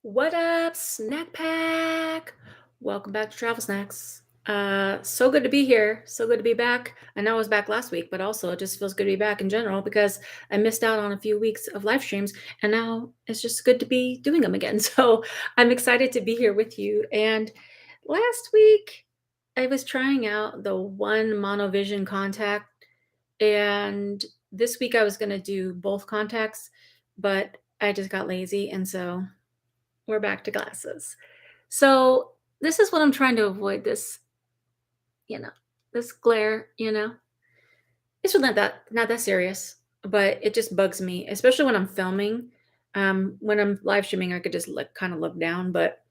What up, snack pack? Welcome back to Travel Snacks. So good to be here. So good to be back. I know I was back last week, but also it just feels good to be back in general because I missed out on a few weeks of live streams and now it's just good to be doing them again. So I'm excited to be here with you. And last week I was trying out the one monovision contact, and this week I was going to do both contacts, but I just got lazy. And so we're back to glasses. So this is what I'm trying to avoid, you know, this glare. It's really not that serious, but it just bugs me, especially when I'm filming. When I'm live streaming, I could just kind of look down, but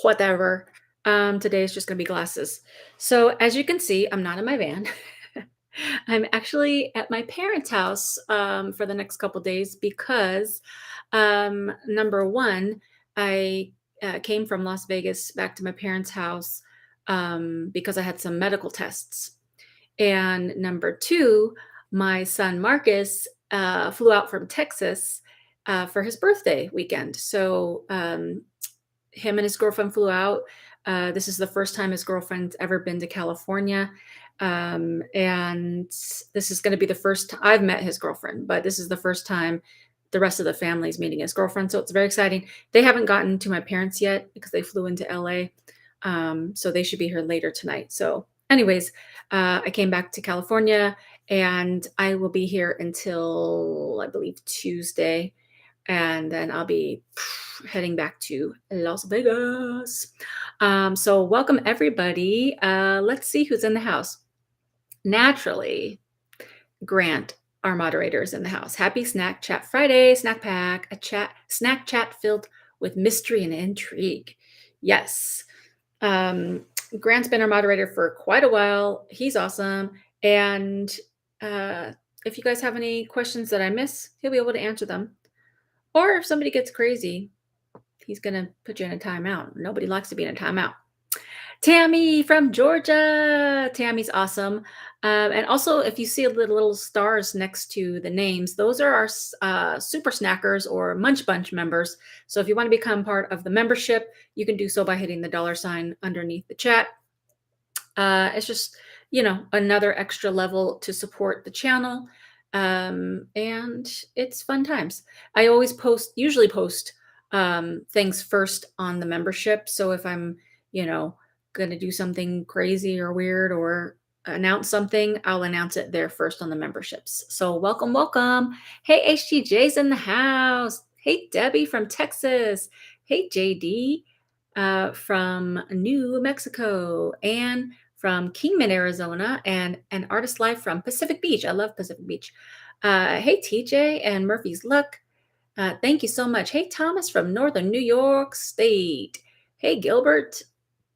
whatever. Today is just gonna be glasses. So as you can see, I'm not in my van. I'm actually at my parents' house for the next couple days because number one, I came from Las Vegas back to my parents' house because I had some medical tests. And number two, my son Marcus flew out from Texas for his birthday weekend. So him and his girlfriend flew out. This is the first time his girlfriend's ever been to California. And this is going to be the first I've met his girlfriend, but this is the first time the rest of the family is meeting his girlfriend. So it's very exciting. They haven't gotten to my parents yet because they flew into LA. So they should be here later tonight. So, anyways, I came back to California and I will be here until I believe Tuesday. And then I'll be heading back to Las Vegas. So, welcome everybody. Let's see who's in the house. Naturally, Grant, our moderator, is in the house. Happy Snack Chat Friday, Snack Pack, snack chat filled with mystery and intrigue. Yes. Grant's been our moderator for quite a while. He's awesome. And if you guys have any questions that I miss, he'll be able to answer them. Or if somebody gets crazy, he's going to put you in a timeout. Nobody likes to be in a timeout. Tammy from Georgia. Tammy's awesome. And also, if you see little stars next to the names, those are our Super Snackers or Munch Bunch members. So if you want to become part of the membership, you can do so by hitting the $ underneath the chat. It's just, another extra level to support the channel. And it's fun times. I usually post things first on the membership. So if I'm, going to do something crazy or weird or announce something, I'll announce it there first on the memberships. So welcome, welcome. Hey, HTJ's in the house. Hey, Debbie from Texas. Hey, JD from New Mexico. And from Kingman, Arizona, and an artist live from Pacific Beach. I love Pacific Beach. Hey, TJ and Murphy's Luck. Thank you so much. Hey, Thomas from Northern New York State. Hey, Gilbert.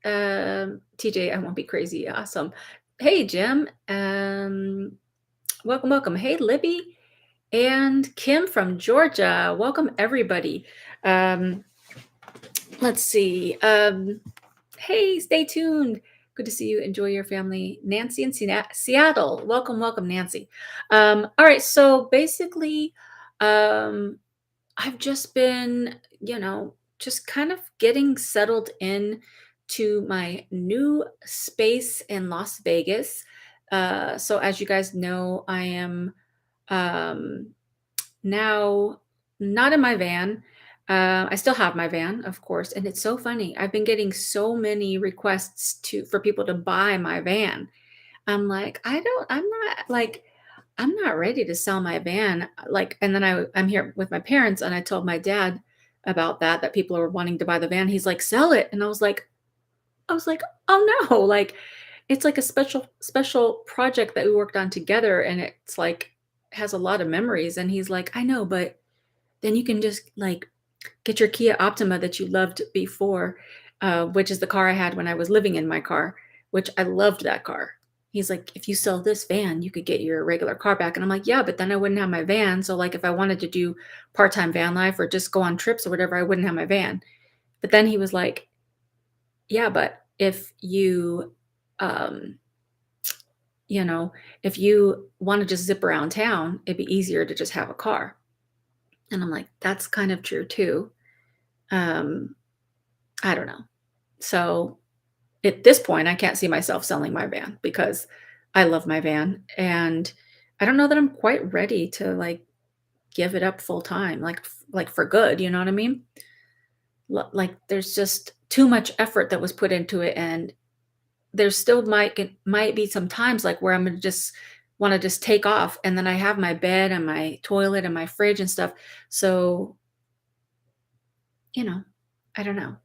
TJ, I won't be crazy. Awesome. Hey, Jim. Welcome, welcome. Hey, Libby and Kim from Georgia. Welcome, everybody. Let's see. Hey, stay tuned. Good to see you. Enjoy your family. Nancy in Seattle. Welcome, welcome, Nancy. All right. So basically, I've just been, just kind of getting settled in to my new space in Las Vegas. So as you guys know, I am um, now not in my van. I still have my van, of course, and it's so funny. I've been getting so many requests for people to buy my van. I'm not ready to sell my van. And then I'm here with my parents, and I told my dad about that people are wanting to buy the van. He's like, sell it. And I was like, oh no, it's like a special project that we worked on together, and it's like has a lot of memories. And he's like, I know, but then you can just get your Kia Optima that you loved before, which is the car I had when I was living in my car, which I loved that car. He's like, if you sell this van, you could get your regular car back. And I'm like, yeah, but then I wouldn't have my van. So if I wanted to do part-time van life or just go on trips or whatever, I wouldn't have my van. But then he was like, yeah, but um, if you want to just zip around town, it'd be easier to just have a car. And I'm like, that's kind of true too. Um, I don't know. So at this point, I can't see myself selling my van because I love my van, and I don't know that I'm quite ready to like give it up full time, like for good. You know what I mean? Like there's just too much effort that was put into it, and there still might be some times like where I'm gonna just want to just take off, and then I have my bed and my toilet and my fridge and stuff. So you know, I don't know.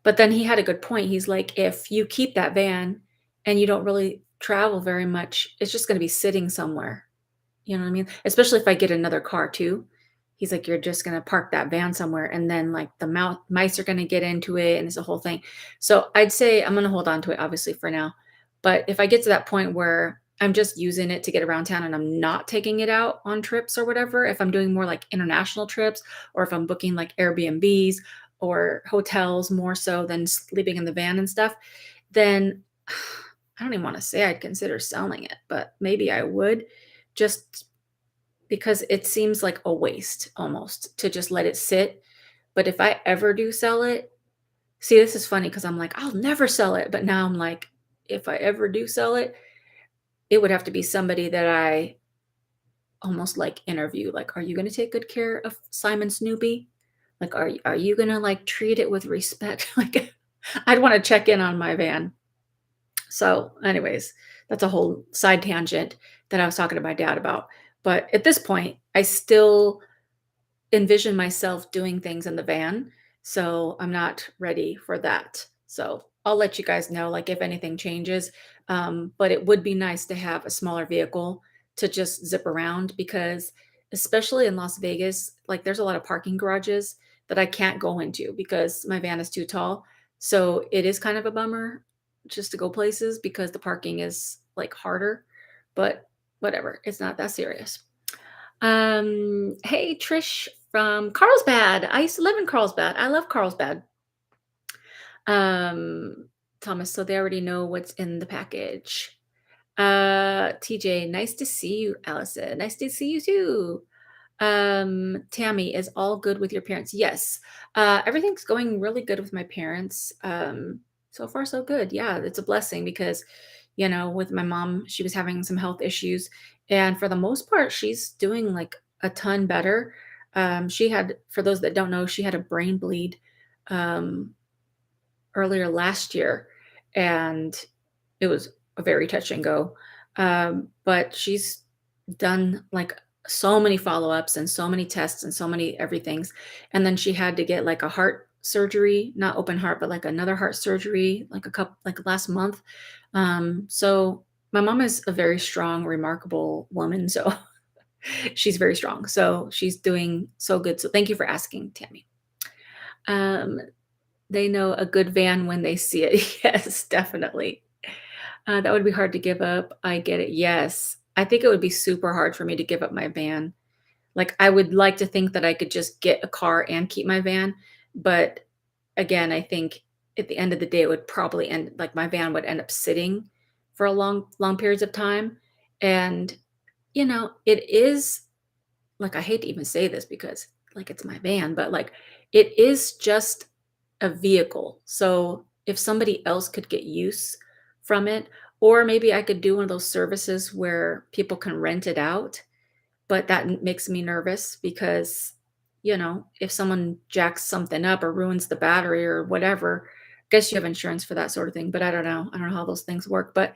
But then he had a good point. He's like, if you keep that van and you don't really travel very much, it's just going to be sitting somewhere. You know what I mean? Especially if I get another car too. He's like, you're just gonna park that van somewhere, and then like the mice are gonna get into it, and it's a whole thing. So I'd say I'm gonna hold on to it, obviously, for now. But if I get to that point where I'm just using it to get around town and I'm not taking it out on trips or whatever, if I'm doing more like international trips, or if I'm booking like Airbnbs or hotels more so than sleeping in the van and stuff, then I don't even want to say I'd consider selling it, but maybe I would, just because it seems like a waste almost to just let it sit. But if I ever do sell it, see, this is funny because I'm like, I'll never sell it. But now I'm like, if I ever do sell it, it would have to be somebody that I almost like interview. Like, are you going to take good care of Simon Snoopy? Like, are you going to like treat it with respect? Like, I'd want to check in on my van. So, anyways, that's a whole side tangent that I was talking to my dad about. But at this point, I still envision myself doing things in the van, so I'm not ready for that. So I'll let you guys know, like, if anything changes. But it would be nice to have a smaller vehicle to just zip around because, especially in Las Vegas, like, there's a lot of parking garages that I can't go into because my van is too tall. So it is kind of a bummer just to go places because the parking is like harder, but whatever, it's not that serious. Hey Trish from Carlsbad. I used to live in Carlsbad. I love Carlsbad. Um, Thomas, so they already know what's in the package. TJ, nice to see you, Allison. Nice to see you too. Tammy, is all good with your parents? Yes. Everything's going really good with my parents. So far so good. Yeah, it's a blessing because, with my mom, she was having some health issues, and for the most part, she's doing like a ton better. She had, for those that don't know, she had a brain bleed um earlier last year, and it was a very touch and go. But she's done like so many follow-ups and so many tests and so many everythings. And then she had to get like a heart surgery, not open heart, but like another heart surgery, like a couple, like last month. So my mom is a very strong, remarkable woman. So she's very strong. So she's doing so good. So thank you for asking, Tammy. Um, they know a good van when they see it. Yes, definitely. That would be hard to give up. I get it. Yes. I think it would be super hard for me to give up my van. Like, I would like to think that I could just get a car and keep my van. But again, I think at the end of the day, it would probably end like my van would end up sitting for a long, long periods of time. And, it is like, I hate to even say this because like it's my van, but like it is just a vehicle. So if somebody else could get use from it, or maybe I could do one of those services where people can rent it out, but that makes me nervous because, if someone jacks something up or ruins the battery or whatever, I guess you have insurance for that sort of thing, but I don't know. I don't know how those things work, but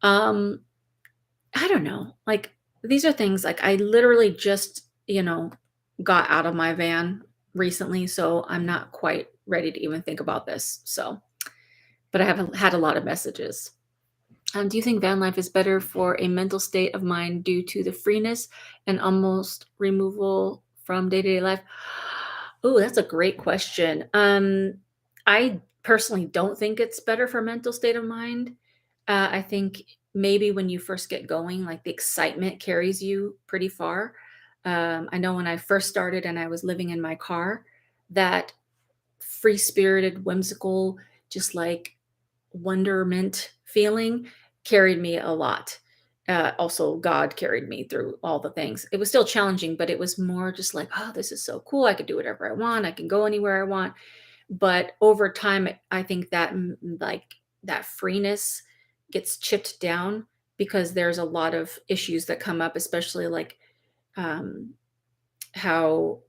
um I don't know. Like, these are things like I literally just, got out of my van recently, so I'm not quite ready to even think about this. So, but I have had a lot of messages. Do you think van life is better for a mental state of mind due to the freeness and almost removal from day-to-day life? Oh, that's a great question. I personally don't think it's better for mental state of mind. I think maybe when you first get going, like the excitement carries you pretty far. I know when I first started and I was living in my car, that free spirited, whimsical, just like wonderment feeling carried me a lot. Also, God carried me through all the things. It was still challenging, but it was more just like, oh, this is so cool. I could do whatever I want. I can go anywhere I want. But over time, I think that like that freeness gets chipped down because there's a lot of issues that come up, especially like um, how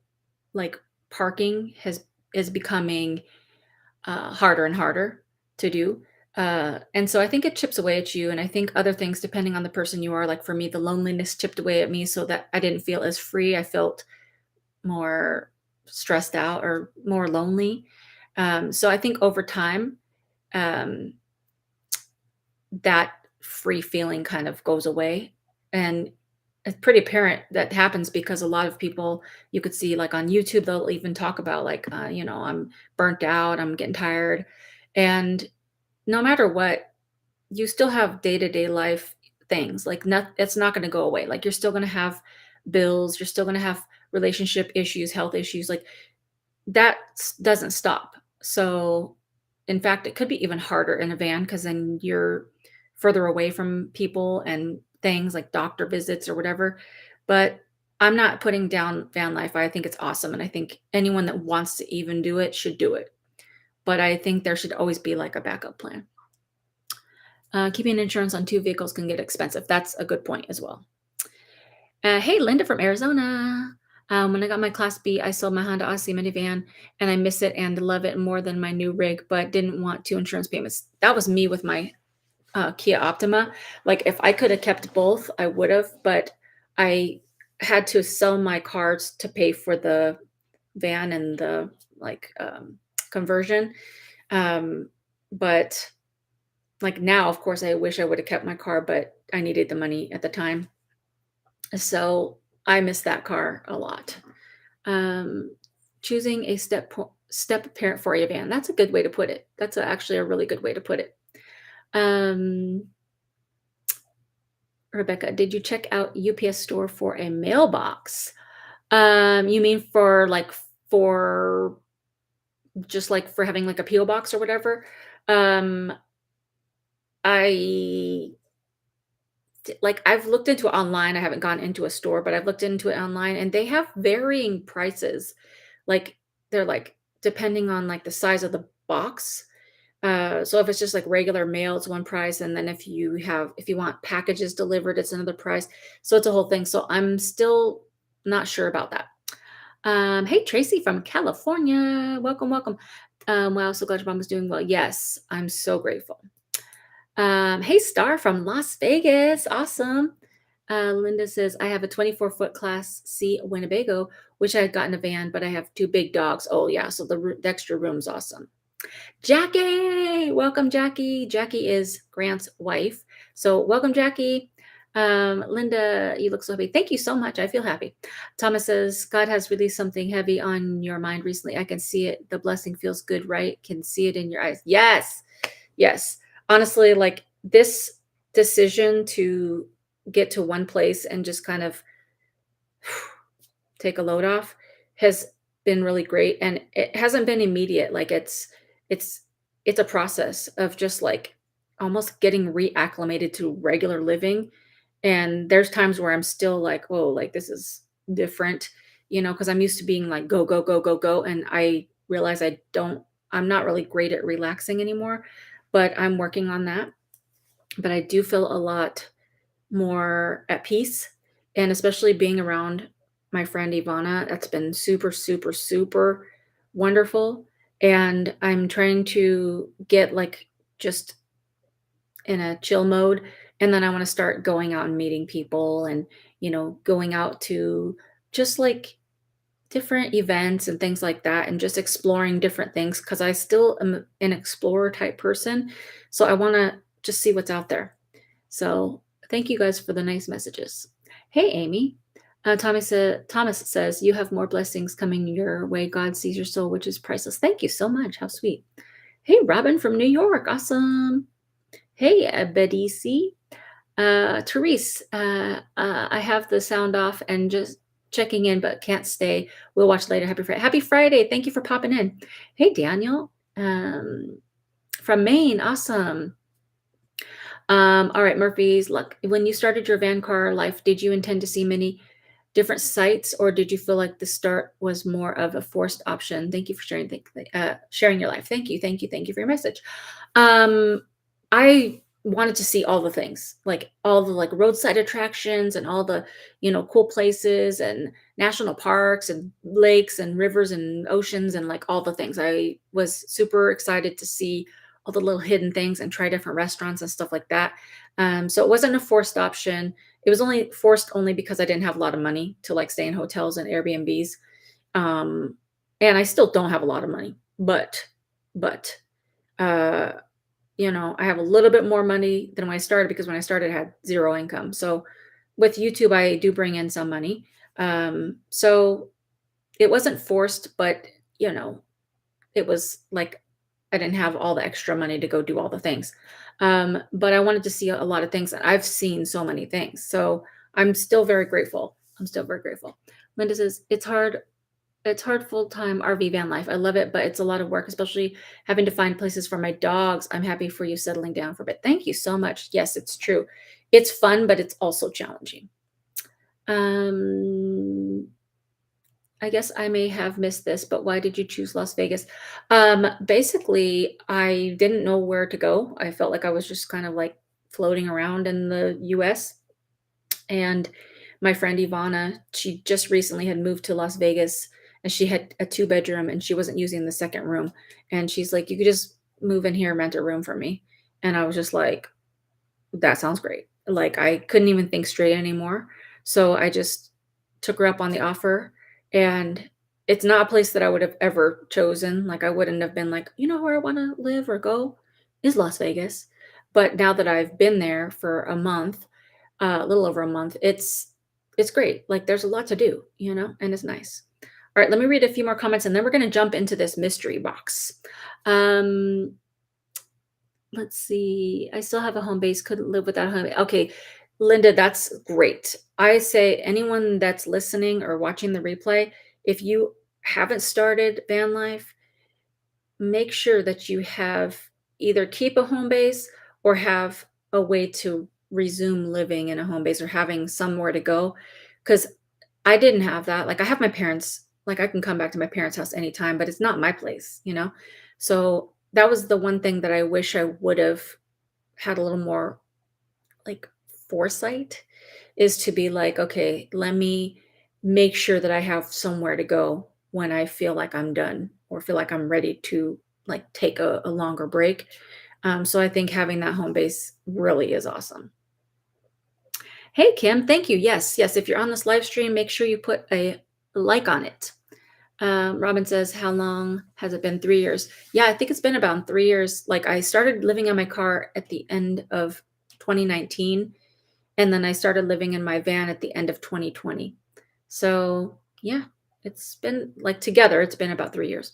like parking is becoming harder and harder to do. And so I think it chips away at you. And I think other things, depending on the person you are, like for me, the loneliness chipped away at me so that I didn't feel as free. I felt more stressed out or more lonely. So I think over time, um, that free feeling kind of goes away. And it's pretty apparent that happens because a lot of people you could see like on YouTube, they'll even talk about like, I'm burnt out, I'm getting tired. And no matter what, you still have day-to-day life things. Like it's not going to go away. Like you're still going to have bills, you're still going to have relationship issues, health issues. Like that doesn't stop. So, in fact, it could be even harder in a van because then you're further away from people and things like doctor visits or whatever. But I'm not putting down van life. I think it's awesome. And I think anyone that wants to even do it should do it. But I think there should always be like a backup plan. Keeping insurance on two vehicles can get expensive. That's a good point as well. Hey, Linda from Arizona. When I got my Class B, I sold my Honda Odyssey minivan, and I miss it and love it more than my new rig, but didn't want two insurance payments. That was me with my Kia Optima. Like, if I could have kept both, I would have, but I had to sell my cars to pay for the van and the like conversion. Um, but like now, of course, I wish I would have kept my car, but I needed the money at the time. So I miss that car a lot. Um, Choosing a step parent for a van. That's a good way to put it. That's actually a really good way to put it. Um, Rebecca, did you check out UPS store for a mailbox? You mean for like for just like for having like a PO box or whatever? Um, I like I've looked into it online. I haven't gone into a store, but I've looked into it online and they have varying prices. Like they're like depending on like the size of the box. So if it's just like regular mail, it's one price, and then if you want packages delivered, it's another price. So it's a whole thing. So I'm still not sure about that. Hey Tracy from California, welcome, welcome. Wow, so glad your mom was doing well. Yes, I'm so grateful. Hey, Star from Las Vegas. Awesome. Linda says, I have a 24-foot Class C Winnebago, which I had gotten a van, but I have two big dogs. Oh, yeah. So the extra room's awesome. Jackie, welcome, Jackie. Jackie is Grant's wife. So, welcome, Jackie. Linda, you look so happy. Thank you so much. I feel happy. Thomas says, God has released something heavy on your mind recently. I can see it. The blessing feels good, right? Can see it in your eyes. Yes. Yes. Honestly, like this decision to get to one place and just kind of take a load off has been really great, and it hasn't been immediate. Like it's it's a process of just like almost getting reacclimated to regular living, and there's times where I'm still like, "Oh, like this is different," because I'm used to being like go go go go go, and I realize I'm not really great at relaxing anymore, but I'm working on that. But I do feel a lot more at peace, and especially being around my friend Ivana, that's been super, super, super wonderful, and I'm trying to get, like, just in a chill mode, and then I wanna start going out and meeting people and, going out to just, like, different events and things like that and just exploring different things because I still am an explorer type person, so I wanna just see what's out there. So thank you guys for the nice messages. Hey, Amy. Thomas says, you have more blessings coming your way. God sees your soul, which is priceless. Thank you so much. How sweet. Hey, Robin from New York. Awesome. Hey, Bedisi. Therese, I have the sound off and just checking in, but can't stay. We'll watch later. Happy Friday. Happy Friday. Thank you for popping in. Hey, Daniel from Maine. Awesome. All right, Murphy's Luck. When you started your van car life, did you intend to see many different sites, or did you feel like the start was more of a forced option? Thank you for sharing your life. Thank you for your message. I wanted to see all the things, like all the like roadside attractions and all the cool places and national parks and lakes and rivers and oceans and like all the things. I was super excited to see all the little hidden things and try different restaurants and stuff like that. So it wasn't a forced option. It was only forced only because I didn't have a lot of money to like stay in hotels and Airbnbs. Um, and I still don't have a lot of money, but uh, I have a little bit more money than when I started because when I started, I had zero income. So with YouTube, I do bring in some money. So it wasn't forced, but you know, it was like I didn't have all the extra money to go do all the things. But I wanted to see a lot of things. And I've seen so many things. So I'm still very grateful. I'm still very grateful. Linda says, it's hard full-time RV van life. I love it, but it's a lot of work, especially having to find places for my dogs. I'm happy for you settling down for a bit. Thank you so much. Yes, it's true. It's fun, but it's also challenging. Um, I guess I may have missed this, but why did you choose Las Vegas? Basically, I didn't know where to go. I felt like I was just kind of like floating around in the US. And my friend Ivana, she just recently had moved to Las Vegas and she had a two-bedroom and she wasn't using the second room. And she's like, you could just move in here and rent a room for me. And I was just like, that sounds great. Like, I couldn't even think straight anymore. So I just took her up on the offer, and it's not a place that I would have ever chosen. Like, I wouldn't have been like, where I wanna live or go is Las Vegas. But now that I've been there for a month, a little over a month, it's great. Like, there's a lot to do, and it's nice. All right, let me read a few more comments, and then we're gonna jump into this mystery box. Um Let's see. I still have a home base, couldn't live without a home. Okay, Linda, that's great. I say anyone that's listening or watching the replay, if you haven't started van life, make sure that you have either keep a home base or have a way to resume living in a home base or having somewhere to go. Because I didn't have that. Like, I have my parents, like I can come back to my parents' house anytime, but it's not my place. So that was the one thing that I wish I would have had a little more like foresight, is to be like, okay, let me make sure that I have somewhere to go when I feel like I'm done or feel like I'm ready to like take a longer break. So I think having that home base really is awesome. Hey, Kim, thank you. Yes, yes. If you're on this live stream, make sure you put a like on it. Robin says, how long has it been? 3 years. Yeah, I think it's been about 3 years. Like, I started living in my car at the end of 2019, and then I started living in my van at the end of 2020. So yeah, it's been like together, it's been about 3 years.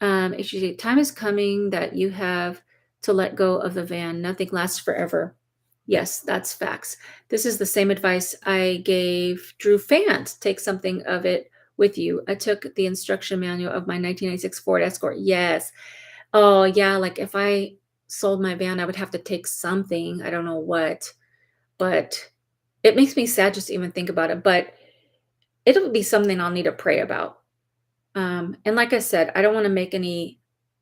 HG, time is coming that you have to let go of the van. Nothing lasts forever. Yes, that's facts. This is the same advice I gave Drew Fant. Take something of it with you. I took the instruction manual of my 1996 Ford Escort. Yes. Oh, yeah. Like, if I sold my van, I would have to take something. I don't know what, but it makes me sad just to even think about it. But it'll be something I'll need to pray about. And like I said, I don't want to make any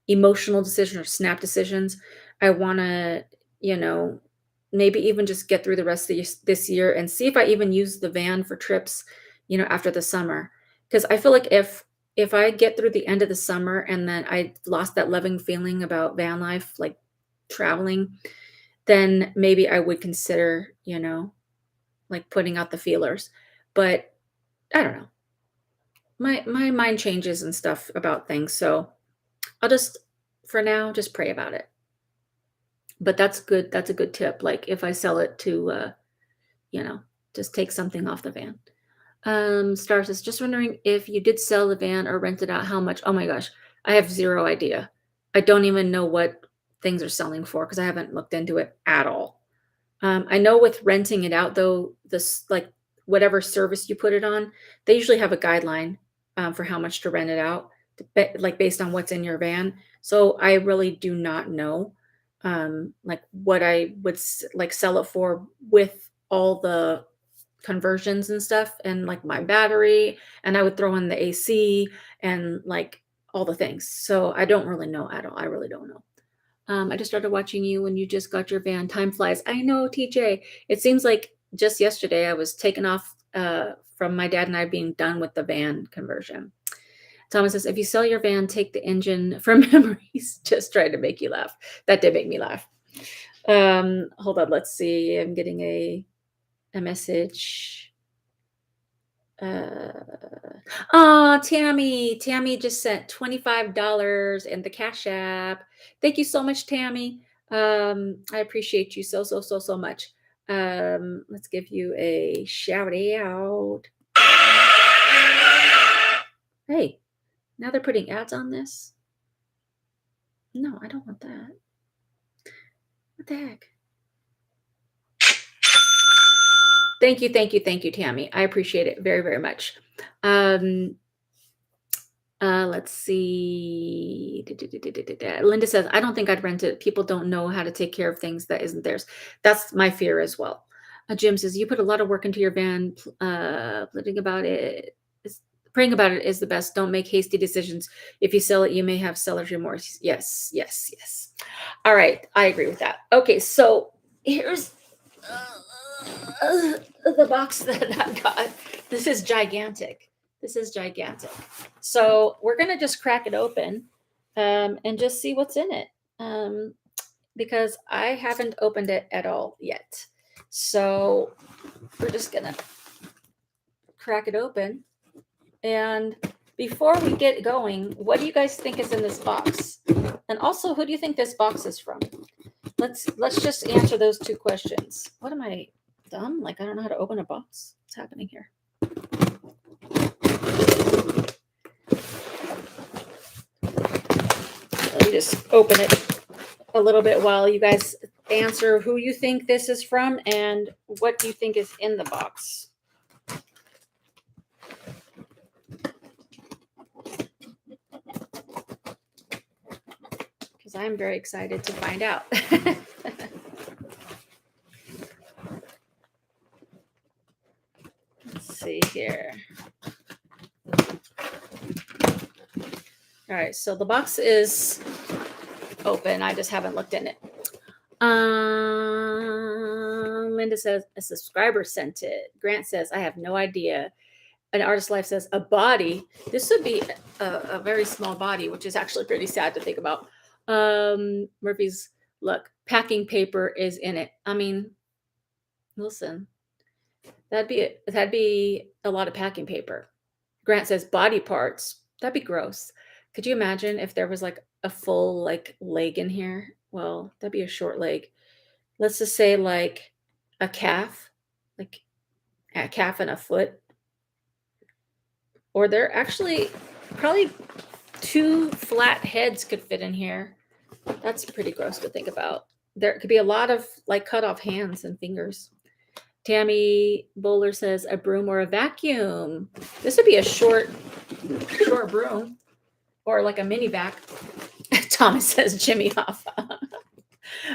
emotional decisions or snap decisions. I want to, you know, maybe even just get through the rest of this year and see if I even use the van for trips, after the summer. Because I feel like if I get through the end of the summer and then I lost that loving feeling about van life, like traveling, then maybe I would consider, like putting out the feelers. But I don't know. My mind changes and stuff about things, so I'll just, for now, just pray about it. But that's good. That's a good tip. Like, if I sell it to, you know, just take something off the van. Star says, just wondering if you did sell the van or rent it out, how much? Oh my gosh, I have zero idea. I don't even know what things are selling for because I haven't looked into it at all. I know with renting it out, though, this like whatever service you put it on, they usually have a guideline for how much to rent it out, like based on what's in your van. So I really do not know. like what I would like sell it for with all the conversions and stuff and like my battery, and I would throw in the AC and like all the things. So I don't really know at all. I really don't know. I just started watching you when you just got your van. Time flies. I know, TJ. It seems like just yesterday I was taken off from my dad and I being done with the van conversion. Thomas says, if you sell your van, take the engine for memories. Just trying to make you laugh. That did make me laugh. Hold on. Let's see. I'm getting a message. Tammy just sent $25 in the Cash App. Thank you so much, Tammy. I appreciate you so much. Let's give you a shout out. Hey, now they're putting ads on this. No, I don't want that. What the heck? Thank you, Tammy. I appreciate it very much. Let's see. Linda says, I don't think I'd rent it. People don't know how to take care of things that isn't theirs. That's my fear as well. Jim says, you put a lot of work into your van. Praying about it is the best. Don't make hasty decisions. If you sell it, you may have seller's remorse. Yes. All right. I agree with that. Okay. So here's the box that I got. This is gigantic. So we're going to just crack it open and just see what's in it because I haven't opened it at all yet. So we're just going to crack it open. And before we get going, what do you guys think is in this box? And also, who do you think this box is from? Let's just answer those two questions. What am I, dumb? Like, I don't know how to open a box. What's happening here? Let me just open it a little bit while you guys answer who you think this is from and what you think is in the box. Because I'm very excited to find out. Let's see here. All right, so the box is open. I just haven't looked in it. Linda says a subscriber sent it. Grant says, I have no idea. An Artist Life says a body. This would be a very small body, which is actually pretty sad to think about. Murphy's, look, packing paper is in it. I mean, listen, that'd be a lot of packing paper. Grant says body parts. That'd be gross. Could you imagine if there was like a full like leg in here? Well, that'd be a short leg. Let's just say like a calf, like a calf and a foot. Or they're actually probably 2 flat heads could fit in here. That's pretty gross to think about. There could be a lot of like cut off hands and fingers. Tammy Bowler says a broom or a vacuum. This would be a short broom or like a mini vac. Thomas says Jimmy Hoffa.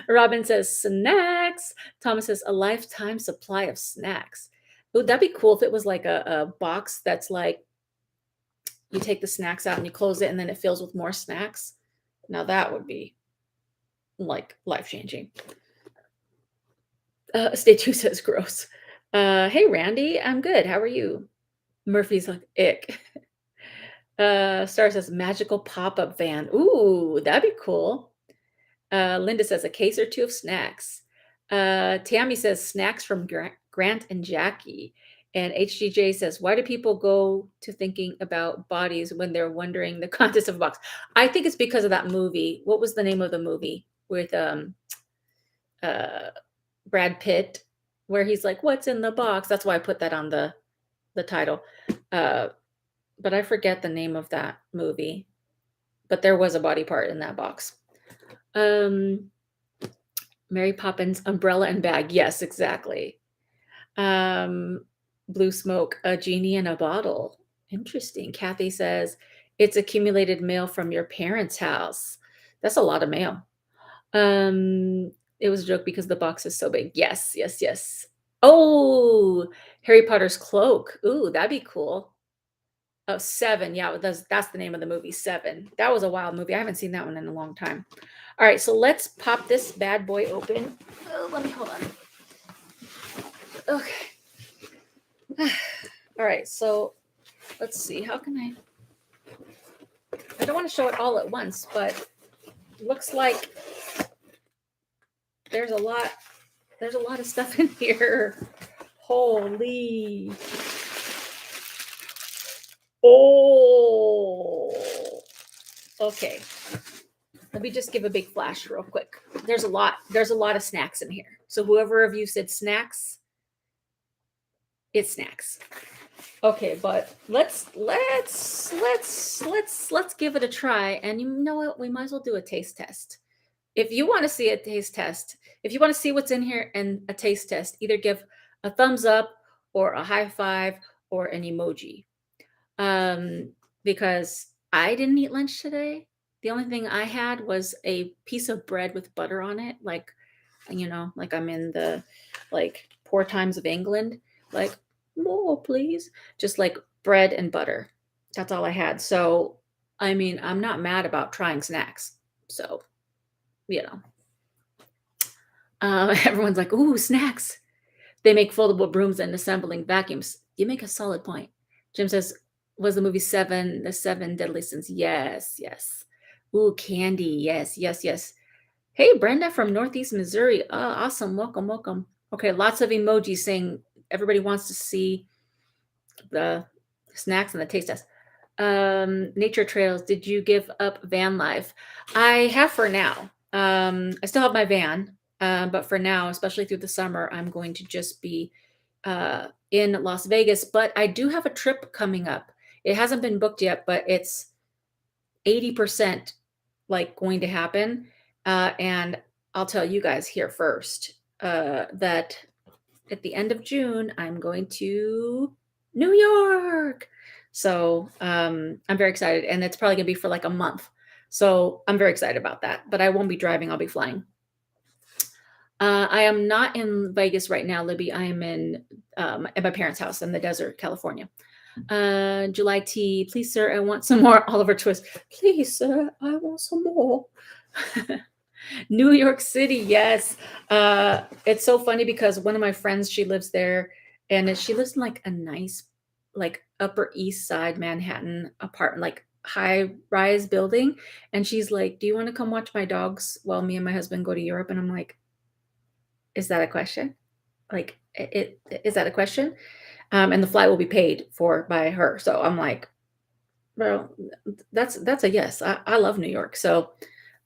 Robin says snacks. Thomas says a lifetime supply of snacks. Ooh, that'd be cool if it was like a box that's like you take the snacks out and you close it and then it fills with more snacks. Now that would be like life-changing. Stay tuned says gross. Hey Randy, I'm good. How are you? Murphy's like ick. Star says magical pop-up van. Ooh, that'd be cool. Linda says a case or 2 of snacks. Tammy says snacks from Grant and Jackie. And HGJ says, why do people go to thinking about bodies when they're wondering the contents of a box? I think it's because of that movie. What was the name of the movie with Brad Pitt, where he's like, what's in the box? That's why I put that on the title. But I forget the name of that movie. But there was a body part in that box. Mary Poppins umbrella and bag. Yes, exactly. Blue smoke, a genie in a bottle. Interesting. Kathy says it's accumulated mail from your parents' house. That's a lot of mail. It was a joke because the box is so big. Yes, yes, yes. Oh, Harry Potter's cloak. Ooh, that'd be cool. Oh, Seven. Yeah, that's the name of the movie, Seven. That was a wild movie. I haven't seen that one in a long time. All right, so let's pop this bad boy open. Oh, let me hold on. Okay. All right, so let's see. How can I don't want to show it all at once, but looks like there's a lot there's a lot of stuff in here. Holy. Oh. Okay. Let me just give a big flash real quick. There's a lot of snacks in here. So whoever of you said snacks, it's snacks. Okay, but let's give it a try. And you know what? We might as well do a taste test. If you want to see a taste test, if you want to see what's in here and a taste test, either give a thumbs up or a high five or an emoji. Um, because I didn't eat lunch today. The only thing I had was a piece of bread with butter on it, like I'm in the poor times of England, like more please, just like bread and butter. That's all I had. So, I mean, I'm not mad about trying snacks. So, you know, everyone's like, "Ooh, snacks." They make foldable brooms and assembling vacuums. You make a solid point. Jim says, was the movie Seven, the Seven Deadly Sins? Yes, yes. Ooh, candy. Yes, yes, yes. Hey, Brenda from Northeast Missouri. Oh, awesome. Welcome, welcome. Okay, lots of emojis saying everybody wants to see the snacks and the taste test. Nature trails. Did you give up van life? I have for now. I still have my van, but for now, especially through the summer, I'm going to just be in Las Vegas. But I do have a trip coming up. It hasn't been booked yet, but it's 80% like going to happen. And I'll tell you guys here first that at the end of June, I'm going to New York. So I'm very excited. And it's probably going to be for like a month. So I'm very excited about that. But I won't be driving, I'll be flying. I am not in Vegas right now, Libby. I am at my parents' house in the desert, California. July tea, please, sir. I want some more Oliver Twist. Please, sir. I want some more. New York City, yes. It's so funny because one of my friends, she lives there, and she lives in like a nice, like Upper East Side Manhattan apartment, like high rise building. And she's like, "Do you want to come watch my dogs while me and my husband go to Europe?" And I'm like, "Is that a question? Like, is that a question?" And the flight will be paid for by her. So I'm like, well, that's a yes. I love New York. So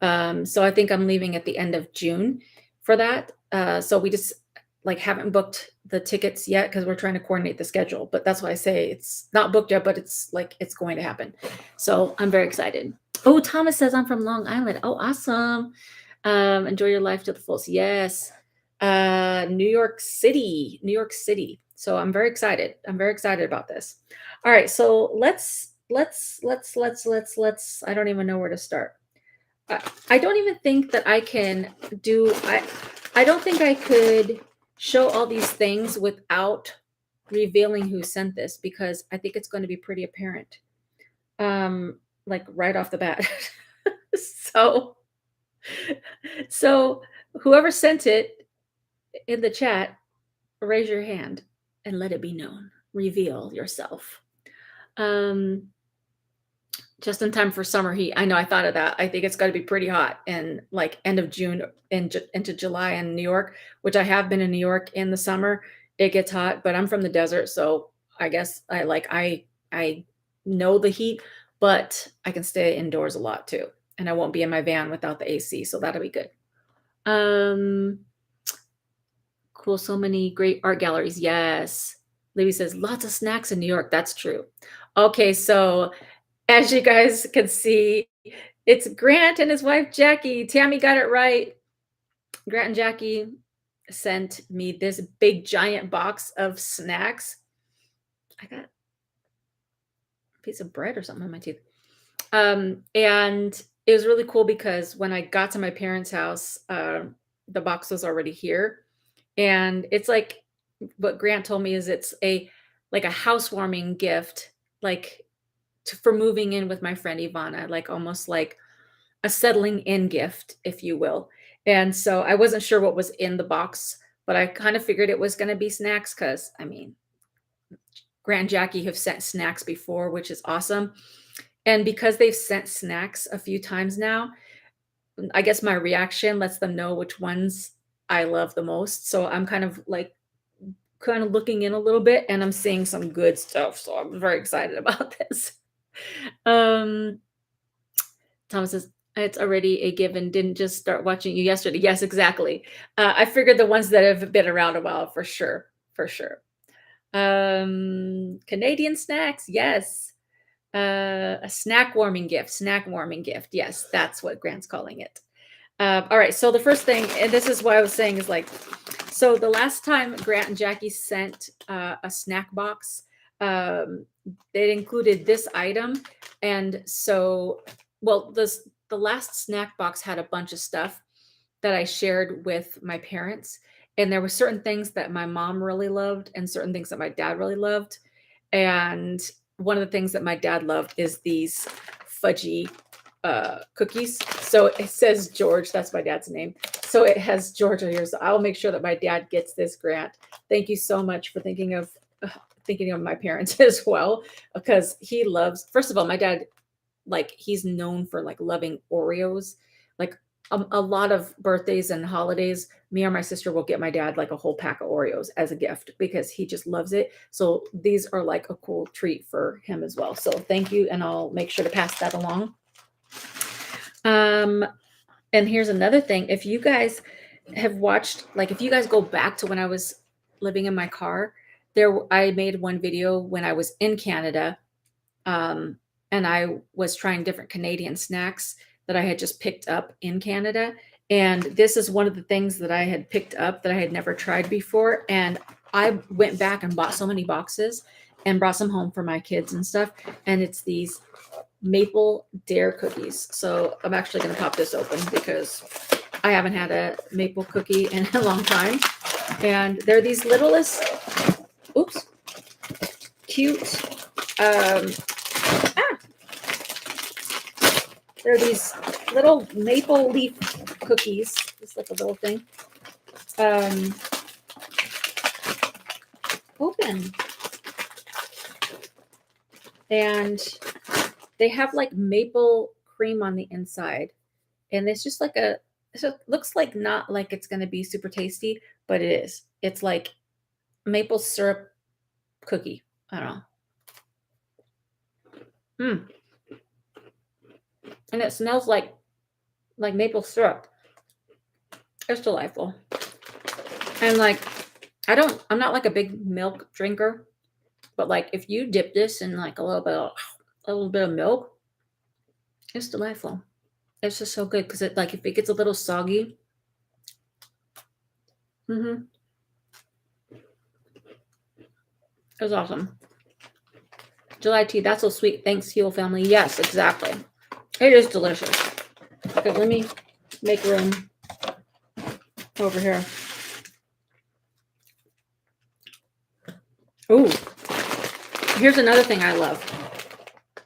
I think I'm leaving at the end of June for that. So we just like haven't booked the tickets yet because we're trying to coordinate the schedule. But that's why I say it's not booked yet, but it's like it's going to happen. So I'm very excited. Oh, Thomas says I'm from Long Island. Oh, awesome. Enjoy your life to the fullest. Yes. New York City, New York City. So I'm very excited. I'm very excited about this. All right, so let's. I don't even know where to start. I don't even think that I can do. I don't think I could show all these things without revealing who sent this because I think it's going to be pretty apparent, like right off the bat. so so whoever sent it in the chat, raise your hand and let it be known. Reveal yourself. Um, just in time for summer heat. I know I thought of that. I think it's got to be pretty hot in like end of June into July in New York, which I have been in New York in the summer. It gets hot, but I'm from the desert, so I guess I know the heat, but I can stay indoors a lot too, and I won't be in my van without the AC, so that'll be good. Um, Cool. So many great art galleries. Yes. Libby says lots of snacks in New York. That's true. Okay. So as you guys can see, it's Grant and his wife, Jackie. Tammy got it right. Grant and Jackie sent me this big giant box of snacks. I got a piece of bread or something on my teeth. And it was really cool because when I got to my parents' house, the box was already here, and it's like what Grant told me is it's a like a housewarming gift, like for moving in with my friend Ivana, like almost like a settling in gift, if you will. And so I wasn't sure what was in the box, but I kind of figured it was going to be snacks because I mean, Grant and Jackie have sent snacks before, which is awesome. And because they've sent snacks a few times now, I guess my reaction lets them know which ones I love the most. So I'm kind of like kind of looking in a little bit and I'm seeing some good stuff. So I'm very excited about this. Um, Thomas says, it's already a given. Didn't just start watching you yesterday. Yes, exactly. I figured the ones that have been around a while for sure. For sure. Canadian snacks. Yes. A snack warming gift. Snack warming gift. Yes, that's what Grant's calling it. All right. So the first thing, and this is what I was saying, is like, so the last time Grant and Jackie sent a snack box, it included this item, and so, well, the last snack box had a bunch of stuff that I shared with my parents, and there were certain things that my mom really loved, and certain things that my dad really loved, and one of the things that my dad loved is these fudgy cookies. So it says George, that's my dad's name. So it has George here. So I'll make sure that my dad gets this, Grant. Thank you so much for thinking of my parents as well, because he loves, first of all, my dad, like he's known for like loving Oreos. Like a lot of birthdays and holidays, me or my sister will get my dad like a whole pack of Oreos as a gift because he just loves it. So these are like a cool treat for him as well. So thank you, and I'll make sure to pass that along. And here's another thing. If you guys have watched, like if you guys go back to when I was living in my car, I made one video when I was in Canada. And I was trying different Canadian snacks that I had just picked up in Canada. And this is one of the things that I had picked up that I had never tried before. And I went back and bought so many boxes and brought some home for my kids and stuff. And it's these maple dare cookies. So I'm actually going to pop this open because I haven't had a maple cookie in a long time. And they're these littlest, oops, cute, they're these little maple leaf cookies. Just like a little thing. Open. And they have like maple cream on the inside. And it's just like it looks like not like it's going to be super tasty, but it is. It's like maple syrup cookie. I don't know. And it smells like maple syrup. It's delightful. And like, I'm not like a big milk drinker, but like if you dip this in like a little bit of milk, it's delightful. It's just so good because it, like, if it gets a little soggy, it's awesome. July tea, that's so sweet. Thanks, Heal family. Yes, exactly. It is delicious. Okay, let me make room over here. Oh, here's another thing I love,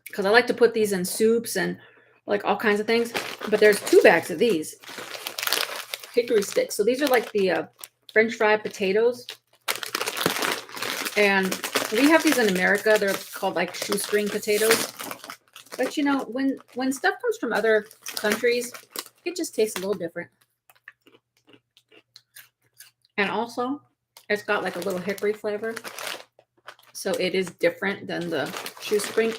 because I like to put these in soups and like all kinds of things. But there's 2 bags of these hickory sticks. So these are like the French fried potatoes. And we have these in America. They're called like shoestring potatoes. But you know, when stuff comes from other countries, it just tastes a little different. And also, it's got like a little hickory flavor. So it is different than the shoestring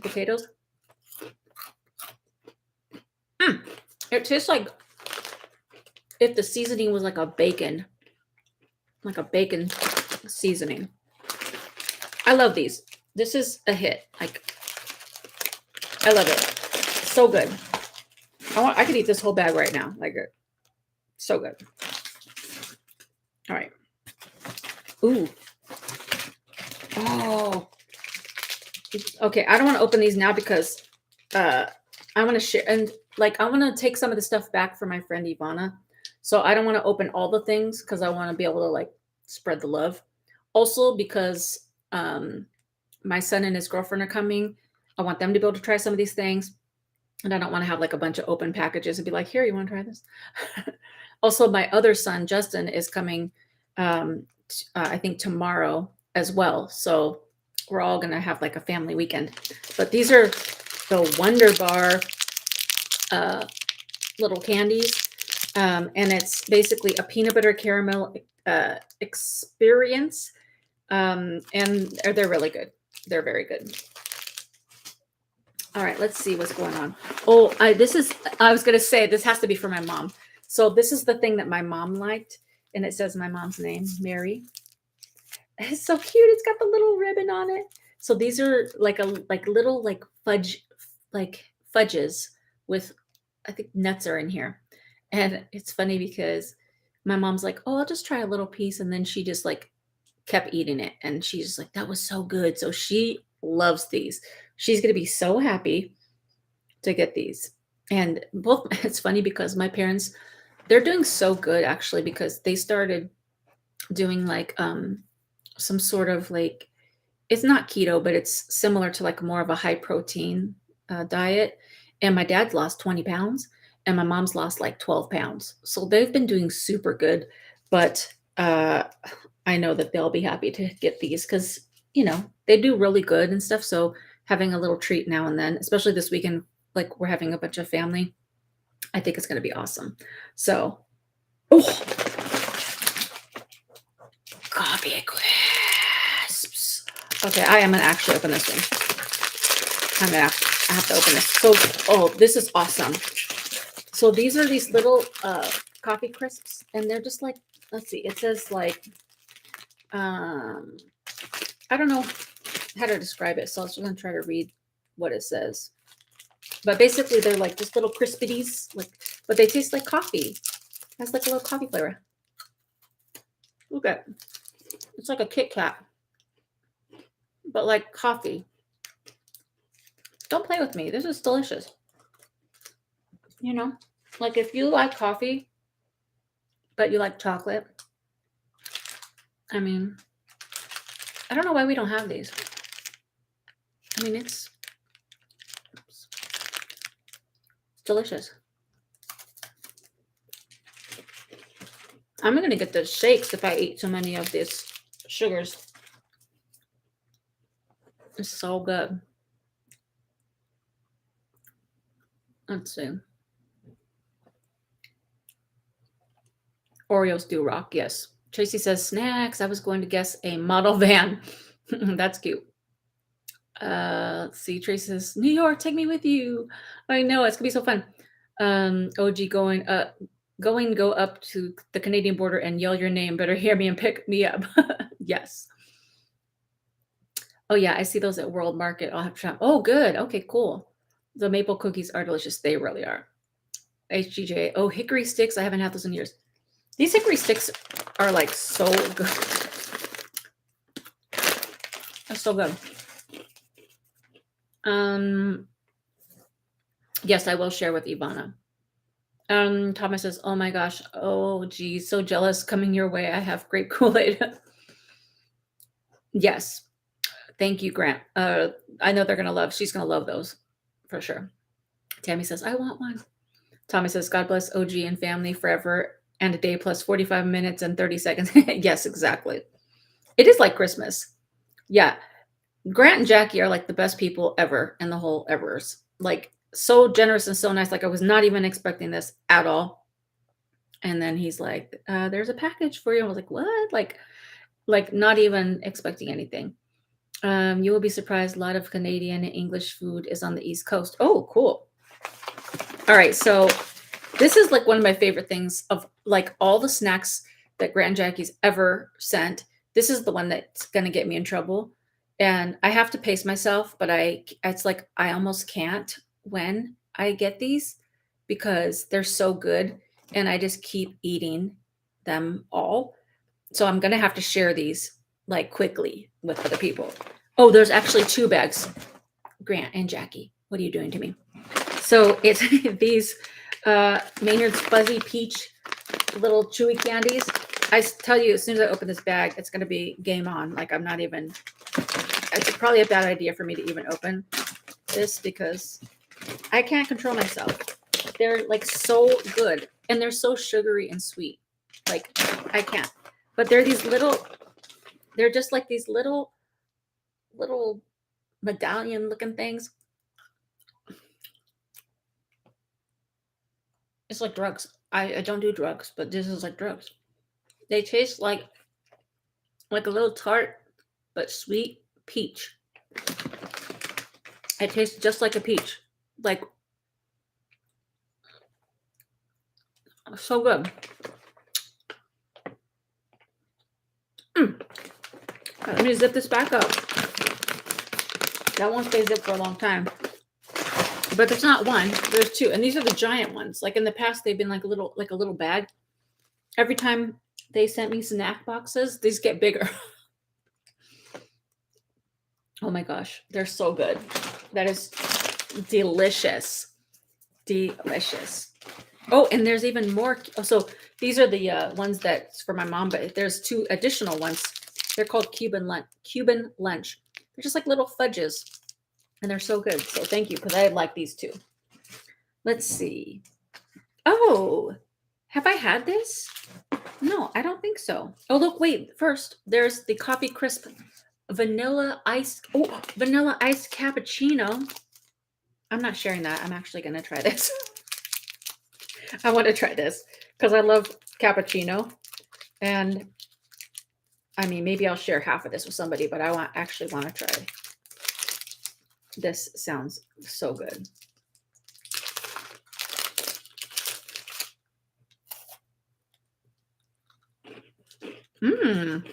potatoes. It tastes like if the seasoning was like a bacon seasoning. I love these. This is a hit. Like, I love it. So good. I could eat this whole bag right now. Like, so good. All right. Ooh. Oh. Okay, I don't want to open these now because I want to share, and like I want to take some of the stuff back for my friend Ivana. So I don't want to open all the things because I want to be able to like spread the love. Also because my son and his girlfriend are coming. I want them to be able to try some of these things. And I don't want to have like a bunch of open packages and be like, here, you want to try this? Also, my other son, Justin, is coming, I think tomorrow as well. So we're all going to have like a family weekend. But these are the Wonder Bar little candies. And it's basically a peanut butter caramel experience. And they're really good. They're very good. All right, let's see what's going on. Oh, I was going to say, this has to be for my mom. So this is the thing that my mom liked. And it says my mom's name, Mary. It's so cute. It's got the little ribbon on it. So these are like little like fudges with, I think nuts are in here. And it's funny because my mom's like, oh, I'll just try a little piece. And then she just like kept eating it. And she's just like, that was so good. So she loves these. She's going to be so happy to get these. And both, it's funny because my parents, they're doing so good actually, because they started doing like some sort of like, it's not keto, but it's similar to like more of a high protein diet. And my dad lost 20 pounds and my mom's lost like 12 pounds. So they've been doing super good. But I know that they'll be happy to get these because, they do really good and stuff. So having a little treat now and then, especially this weekend, like we're having a bunch of family, I think it's going to be awesome. So, oh, coffee crisps. Okay, I am going to actually open this one. I have to open this. So, oh, this is awesome. So these are these little coffee crisps, and they're just like, let's see, it says like, I don't know how to describe it, so I'm just going to try to read what it says. But basically, they're like just little crispities, but they taste like coffee. It has like a little coffee flavor. Look at it. It's like a Kit Kat, but like coffee. Don't play with me. This is delicious. Like if you like coffee, but you like chocolate, I mean, I don't know why we don't have these. I mean, it's delicious. I'm going to get the shakes if I eat too many of these sugars. It's so good. Let's see. Oreos do rock, yes. Tracy says snacks. I was going to guess a model van. That's cute. Let's see. Tracy says, New York, take me with you. I know, it's gonna be so fun. OG go up to the Canadian border and yell your name. Better hear me and pick me up. Yes. Oh yeah, I see those at World Market. I'll have to try. Oh, good. Okay, cool. The maple cookies are delicious. They really are. HGJ. Oh, hickory sticks. I haven't had those in years. These hickory sticks are like so good. That's so good. Yes, I will share with Ivana. Thomas says, oh my gosh. Oh, geez. So jealous coming your way. I have grape Kool-Aid. Yes. Thank you, Grant. I know she's going to love those for sure. Tammy says, I want one. Tommy says, God bless OG and family forever and a day plus 45 minutes and 30 seconds. Yes, exactly. It is like Christmas. Yeah. Grant and Jackie are like the best people ever in the whole Evers. Like so generous and so nice. Like I was not even expecting this at all. And then he's like, there's a package for you. I was like, what? Like not even expecting anything. You will be surprised. A lot of Canadian and English food is on the East Coast. Oh, cool. All right. So this is like one of my favorite things of like all the snacks that Grant and Jackie's ever sent. This is the one that's going to get me in trouble. And I have to pace myself, but it's like I almost can't when I get these because they're so good and I just keep eating them all. So I'm going to have to share these like quickly with other people. Oh, there's actually 2 bags. Grant and Jackie, what are you doing to me? So it's these Maynard's Fuzzy Peach little chewy candies. I tell you, as soon as I open this bag, it's going to be game on. Like, I'm not even, it's probably a bad idea for me to even open this because I can't control myself. They're like so good and they're so sugary and sweet. Like, I can't. But they're these little, they're just like these little medallion looking things. It's like drugs. I don't do drugs, but this is like drugs. They taste like a little tart, but sweet peach. It tastes just like a peach. Like, so good. Let me zip this back up. That won't stay zipped for a long time. But there's not one, there's 2. And these are the giant ones. Like in the past, they've been like a little bag. Every time they sent me snack boxes, these get bigger. Oh my gosh, they're so good. That is delicious. Delicious. Oh, and there's even more. Oh, so these are the ones that's for my mom, but there's 2 additional ones. They're called Cuban lunch. They're just like little fudges, and they're so good. So thank you, because I like these too. Let's see. Oh, have I had this? No, I don't think so. Oh, look, wait. First, there's the Coffee Crisp vanilla ice. Oh, vanilla iced cappuccino. I'm not sharing that. I'm actually going to try this. I want to try this because I love cappuccino. And I mean, maybe I'll share half of this with somebody, but I actually want to try. This sounds so good. Mmm.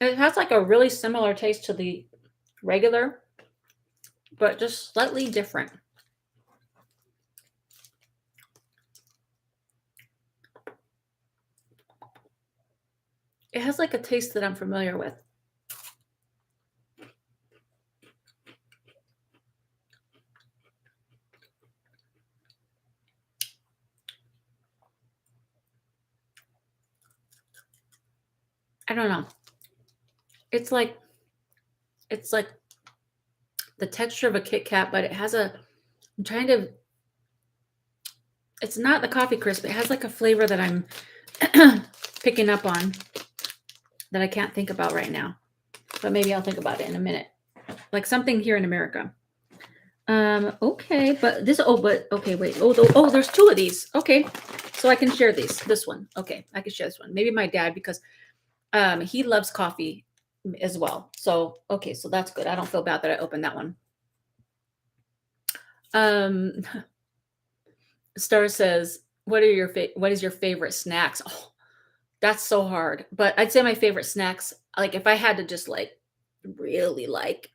It has like a really similar taste to the regular, but just slightly different. It has like a taste that I'm familiar with. I don't know. It's like the texture of a Kit Kat, but it has a, I'm trying to, it's not the coffee crisp. It has like a flavor that I'm picking up on that I can't think about right now, but maybe I'll think about it in a minute. Like something here in America. Okay, but this, okay, wait. Oh, there's 2 of these. Okay. So I can share this one. Okay. I can share this one. Maybe my dad, because he loves coffee as well. So, okay. So that's good. I don't feel bad that I opened that one. Star says, what is your favorite snacks? Oh, that's so hard. But I'd say my favorite snacks, like if I had to just like really like,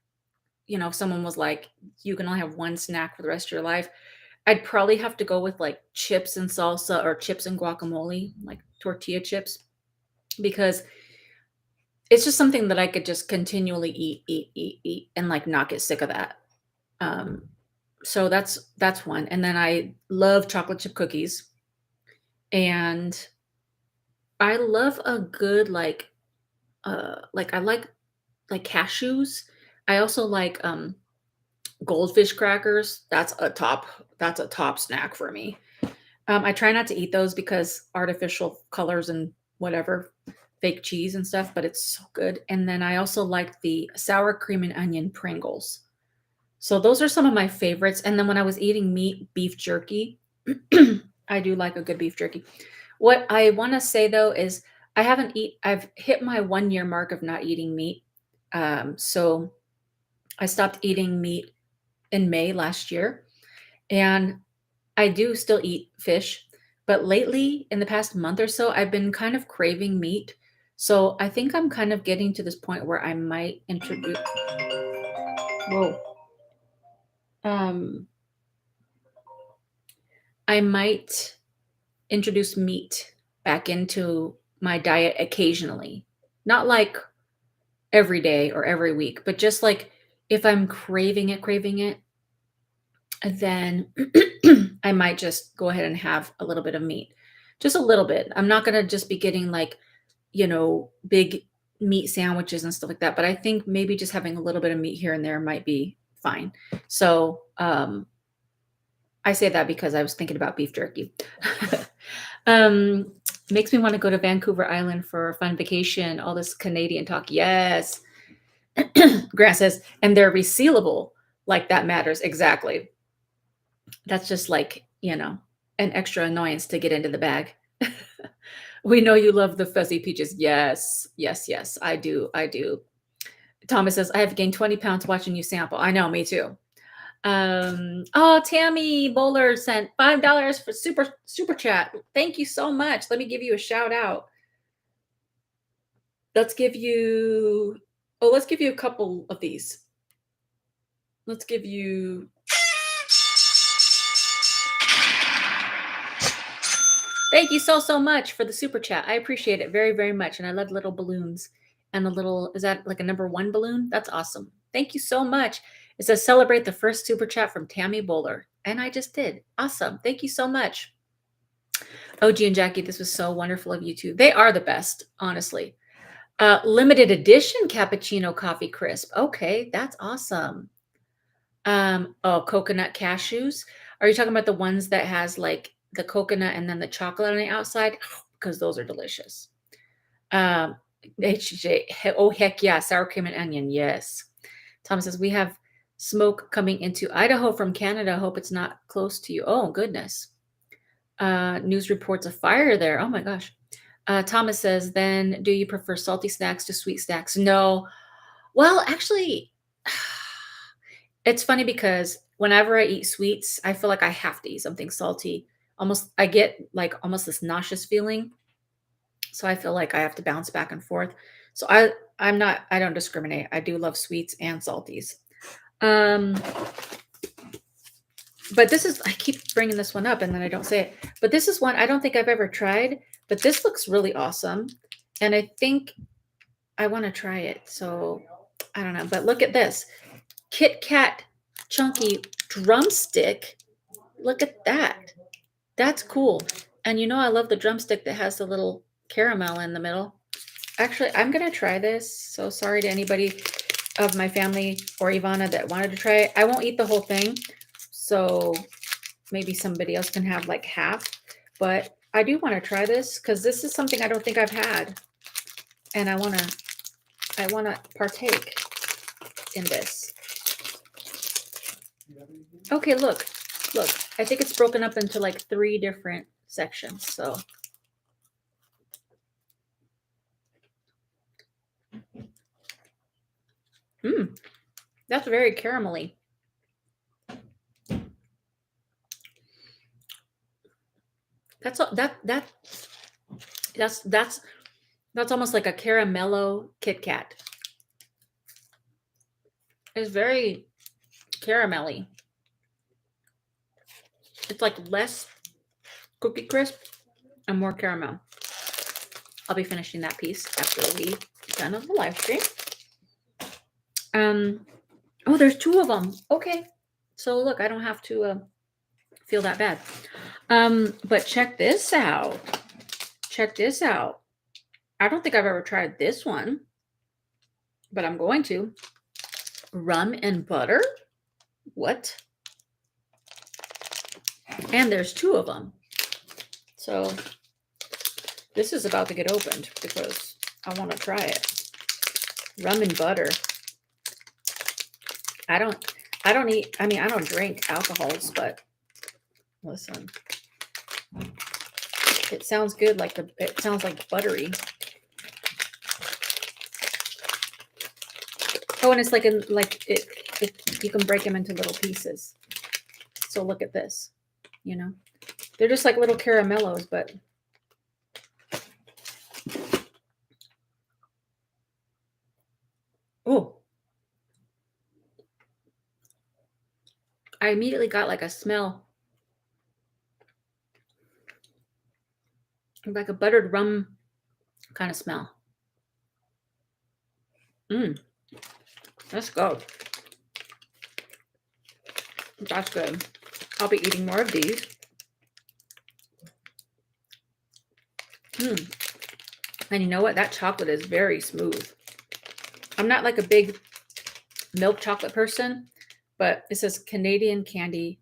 if someone was like, you can only have one snack for the rest of your life, I'd probably have to go with like chips and salsa or chips and guacamole, like tortilla chips, because it's just something that I could just continually eat, and like not get sick of that. Um, so that's one. And then I love chocolate chip cookies, and I love a good like I like cashews. I also like goldfish crackers. That's a top snack for me. I try not to eat those because artificial colors and whatever, fake cheese and stuff, but it's so good. And then I also like the sour cream and onion Pringles. So those are some of my favorites. And then when I was eating meat, beef jerky, I do like a good beef jerky. What I want to say though is I've hit my 1 year mark of not eating meat. So I stopped eating meat in May last year, and I do still eat fish, but lately, in the past month or so, I've been kind of craving meat. So I think I'm kind of getting to this point where I might introduce. Whoa. Um, I might introduce meat back into my diet occasionally. Not like every day or every week, but just like if I'm craving it, then I might just go ahead and have a little bit of meat. Just a little bit. I'm not going to just be getting like, big meat sandwiches and stuff like that, but I think maybe just having a little bit of meat here and there might be fine. So, I say that because I was thinking about beef jerky. um, Makes me want to go to Vancouver Island for a fun vacation. All this Canadian talk. Yes. Grant says, and they're resealable. Like that matters. Exactly. That's just like, an extra annoyance to get into the bag. We know you love the fuzzy peaches. Yes. Yes. Yes. I do. I do. Thomas says, I have gained 20 pounds watching you sample. I know. Me too. Oh, Tammy Bowler sent $5 for super chat. Thank you so much. Let me give you a shout out. Let's give you a couple of these. Let's give you Thank you so much for the super chat. I appreciate it very, very much. And I love little balloons and is that like a number 1 balloon? That's awesome. Thank you so much. It says celebrate the first super chat from Tammy Bowler. And I just did. Awesome. Thank you so much. OG and Jackie, this was so wonderful of you two. They are the best, honestly. Limited edition cappuccino coffee crisp. Okay, that's awesome. Oh, coconut cashews. Are you talking about the ones that has like the coconut and then the chocolate on the outside? Because those are delicious. HJ, oh heck yeah, sour cream and onion. Yes. Thomas says we have smoke coming into Idaho from Canada. Hope it's not close to you. Oh goodness. News reports a fire there. Oh my gosh. Thomas says, then do you prefer salty snacks to sweet snacks? No. Well, actually, it's funny because whenever I eat sweets, I feel like I have to eat something salty. I get like almost this nauseous feeling. So I feel like I have to bounce back and forth. So I don't discriminate. I do love sweets and salties. But I keep bringing this one up and then I don't say it. But this is one I don't think I've ever tried, but this looks really awesome. And I think I want to try it. So I don't know, but look at this. Kit Kat chunky drumstick. Look at that. That's cool. And I love the drumstick that has the little caramel in the middle. Actually, I'm going to try this. So sorry to anybody of my family or Ivana that wanted to try it. I won't eat the whole thing. So maybe somebody else can have like half. But I do want to try this because this is something I don't think I've had. And I want to partake in this. Okay, look. I think it's broken up into like 3 different sections. So that's very caramelly. That's almost like a caramello Kit Kat. It's very caramelly. It's like less cookie crisp and more caramel. I'll be finishing that piece after we're done of the live stream. Oh, there's 2 of them. Okay. So look, I don't have to feel that bad. But check this out. I don't think I've ever tried this one, but I'm going to. Rum and butter? What? And there's 2 of them. So this is about to get opened because I want to try it. Rum and butter. I don't drink alcohols, but listen. It sounds good, it sounds like buttery. Oh, and it's you can break them into little pieces. So look at this, They're just like little caramellos, but oh. I immediately got like a smell. Like a buttered rum kind of smell. Let's go. That's good. I'll be eating more of these. And you know what? That chocolate is very smooth. I'm not like a big milk chocolate person, but it says Canadian candy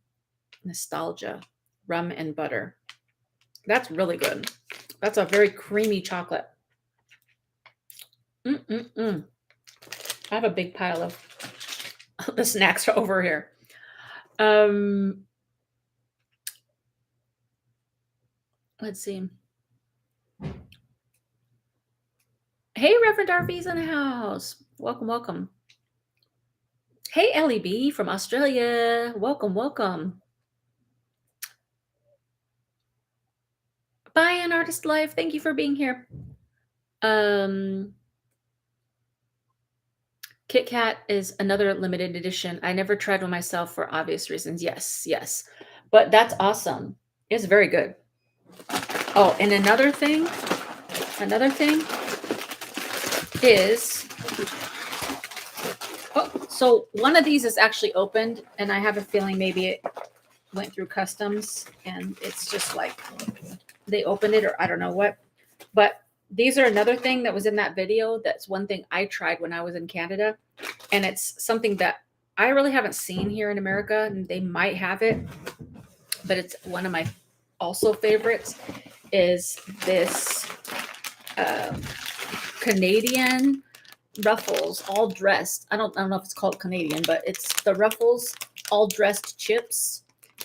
nostalgia, rum and butter. That's really good. That's a very creamy chocolate. I have a big pile of the snacks over here. Let's see. Hey, Reverend Darby's in the house. Welcome, welcome. Hey, Ellie B from Australia. Welcome, welcome. Bye, An Artist Life. Thank you for being here. Kit Kat is another limited edition. I never tried one myself for obvious reasons. Yes. But that's awesome. It's very good. Oh, and another thing is, so one of these is actually opened, and I have a feeling maybe it went through customs and it's just like they opened it, or I don't know what. But these are another thing that was in that video. That's one thing I tried when I was in Canada, and it's something that I really haven't seen here in America, and they might have it, but it's one of my also favorites is this Canadian Ruffles all dressed. I don't know if it's called Canadian, but it's the Ruffles all dressed chips.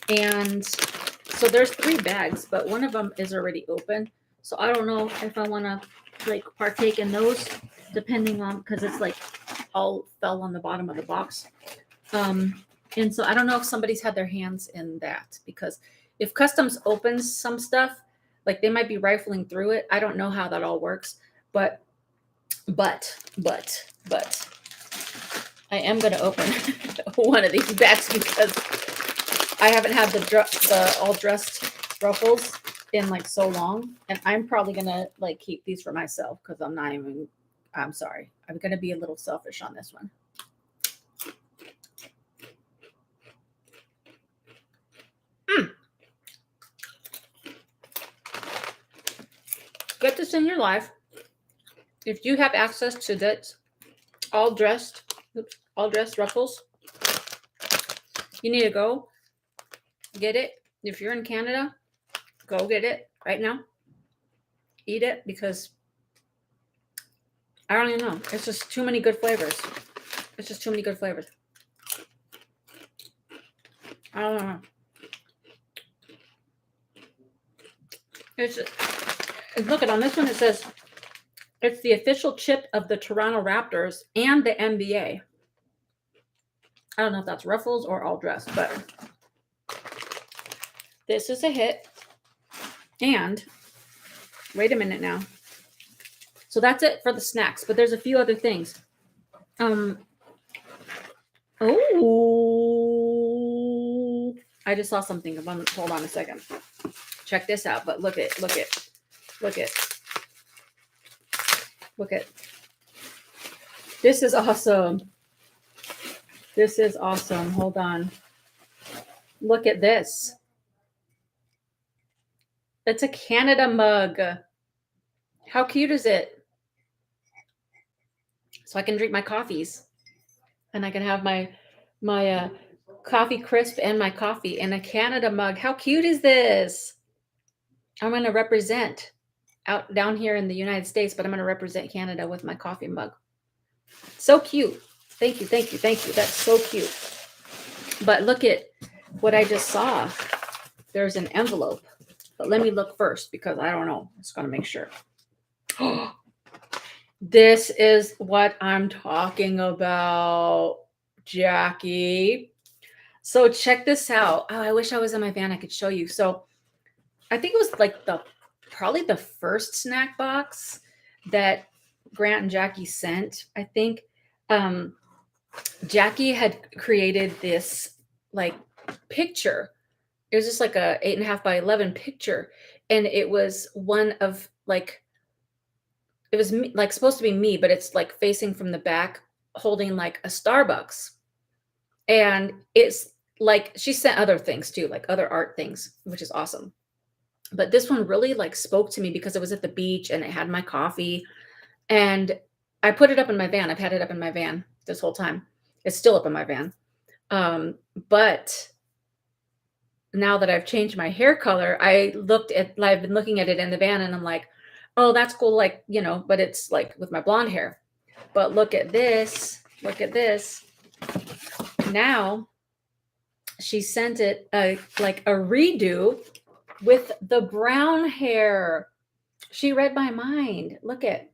And so there's 3 bags, but one of them is already open. So I don't know if I want to like partake in those, depending on, because it's like all fell on the bottom of the box. And so I don't know if somebody's had their hands in that, because if customs opens some stuff, like they might be rifling through it. I don't know how that all works, but I am going to open one of these bags because I haven't had the all dressed Ruffles in like so long, and I'm probably going to like keep these for myself because I'm sorry. I'm going to be a little selfish on this one. Get this in your life. If you have access to this all dressed Ruffles, you need to go get it. If you're in Canada, go get it right now. Eat it, because I don't even know. It's just too many good flavors. I don't know. Look at on this one. It says it's the official chip of the Toronto Raptors and the NBA. I don't know if that's Ruffles or all dressed, but this is a hit. And wait a minute now. So that's it for the snacks, but there's a few other things. Oh, I just saw something. Hold on a second. Check this out. But look it. This is awesome. Hold on. Look at this. It's a Canada mug. How cute is it? So I can drink my coffees, and I can have my coffee crisp and my coffee in a Canada mug. How cute is this? I'm going to represent down here in the United States, but I'm going to represent Canada with my coffee mug. So cute. Thank you. That's so cute. But look at what I just saw. There's an envelope, but let me look first because I don't know. I'm just going to make sure. This is what I'm talking about, Jackie. So check this out. Oh, I wish I was in my van. I could show you. So I think it was like probably the first snack box that Grant and Jackie sent. I think Jackie had created this like picture. It was just like a 8.5 by 11 picture. And it was one of like, it was like supposed to be me, but it's like facing from the back, holding like a Starbucks. And it's like she sent other things too, like other art things, which is awesome. But this one really like spoke to me because it was at the beach and it had my coffee. And I put it up in my van. I've had it up in my van this whole time. It's still up in my van. But now that I've changed my hair color, I've been looking at it in the van and I'm like, oh, that's cool. Like, but it's like with my blonde hair. But look at this. Look at this. Now she sent it like a redo with the brown hair. She read my mind. Look at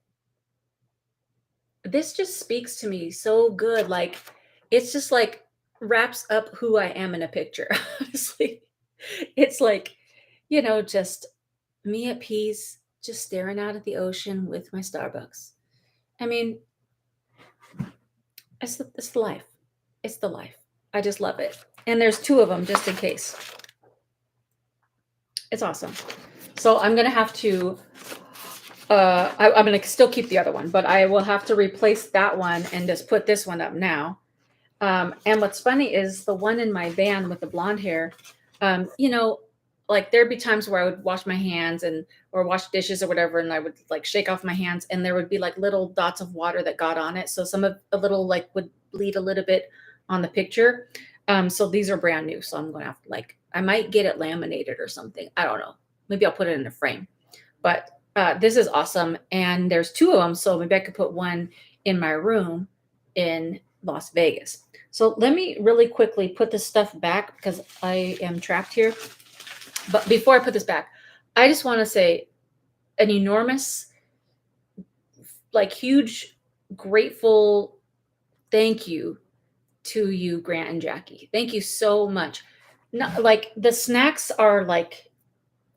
this, just speaks to me so good. Like it's just like wraps up who I am in a picture. Honestly, it's like, just me at peace, just staring out at the ocean with my Starbucks. I mean, it's the life. It's the life. I just love it. And there's two of them just in case. It's awesome. So I'm going to have to, I'm going to still keep the other one, but I will have to replace that one and just put this one up now. And what's funny is the one in my van with the blonde hair, like there'd be times where I would wash my hands or wash dishes or whatever, and I would like shake off my hands and there would be like little dots of water that got on it. So some of a little like would bleed a little bit on the picture. So these are brand new. So I'm going to have to I might get it laminated or something. I don't know. Maybe I'll put it in a frame, but this is awesome. And there's two of them. So maybe I could put one in my room in Las Vegas. So let me really quickly put this stuff back because I am trapped here. But before I put this back, I just want to say an enormous, like huge, grateful thank you to you, Grant and Jackie. Thank you so much. Not, like the snacks are like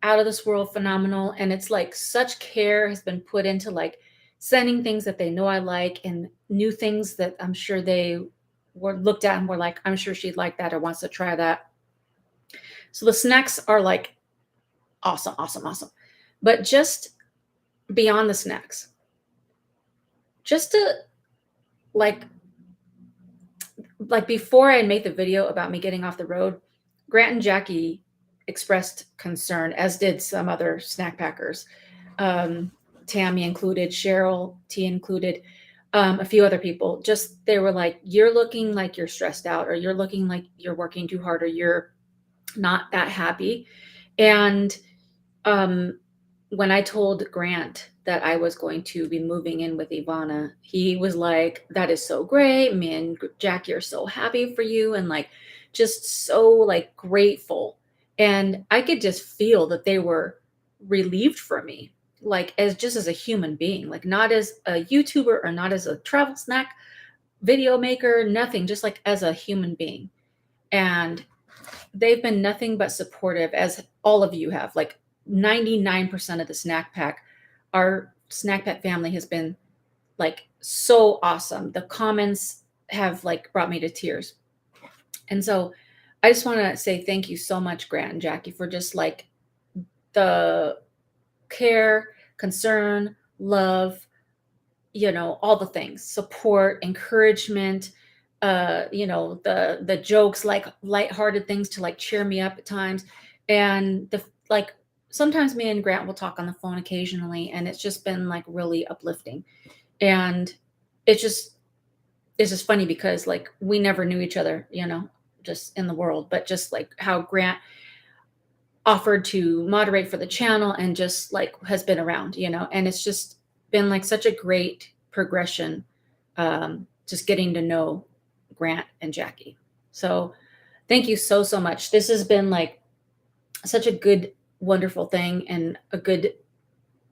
out of this world phenomenal. And it's like such care has been put into like sending things that they know I like and new things that I'm sure they were looked at and were like, I'm sure she'd like that or wants to try that. So the snacks are like awesome, awesome, awesome. But just beyond the snacks, just to like before I made the video about me getting off the road, Grant and Jackie expressed concern, as did some other snack packers. Tammy included, Cheryl T included, a few other people. Just they were like, you're looking like you're stressed out, or you're looking like you're working too hard, or you're not that happy. And when I told Grant that I was going to be moving in with Ivana, he was like, that is so great. Me and Jackie are so happy for you. And like, just so like grateful. And I could just feel that they were relieved for me, like as a human being, like not as a YouTuber or not as a travel snack video maker, nothing, just like as a human being. And they've been nothing but supportive, as all of you have. Like 99% of the snack pack, our snack pack family has been like so awesome. The comments have like brought me to tears. And so I just want to say thank you so much, Grant and Jackie, for just like the care, concern, love, all the things, support, encouragement, the jokes, like lighthearted things to like cheer me up at times. And sometimes me and Grant will talk on the phone occasionally, and it's just been like really uplifting. And it's just funny because like we never knew each other, just in the world, but just like how Grant offered to moderate for the channel and just like has been around, and it's just been like such a great progression, just getting to know Grant and Jackie. So thank you so, so much. This has been like such a good, wonderful thing and a good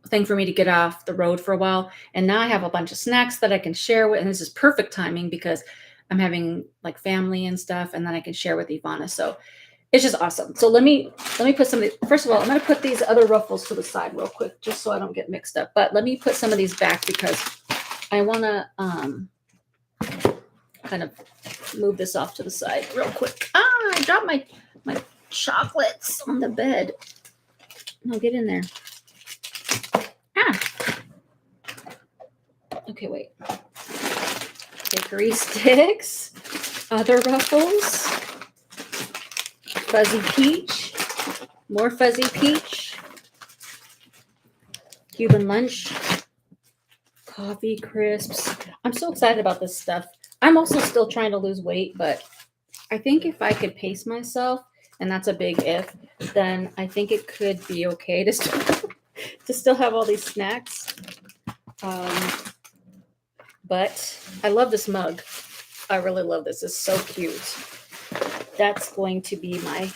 thing for me to get off the road for a while. And now I have a bunch of snacks that I can share with, and this is perfect timing because I'm having like family and stuff, and then I can share with Ivana. So it's just awesome. So let me put some of these. First of all, I'm going to put these other ruffles to the side real quick, just so I don't get mixed up. But let me put some of these back because I want to kind of move this off to the side real quick. I dropped my chocolates on the bed. Now get in there. Okay, wait. Bakery sticks, other ruffles, fuzzy peach, more fuzzy peach, Cuban lunch, coffee crisps. I'm so excited about this stuff. I'm also still trying to lose weight, but I think if I could pace myself, and that's a big if, then I think it could be okay to still have all these snacks. But I love this mug. I really love this. It's so cute. That's going to be my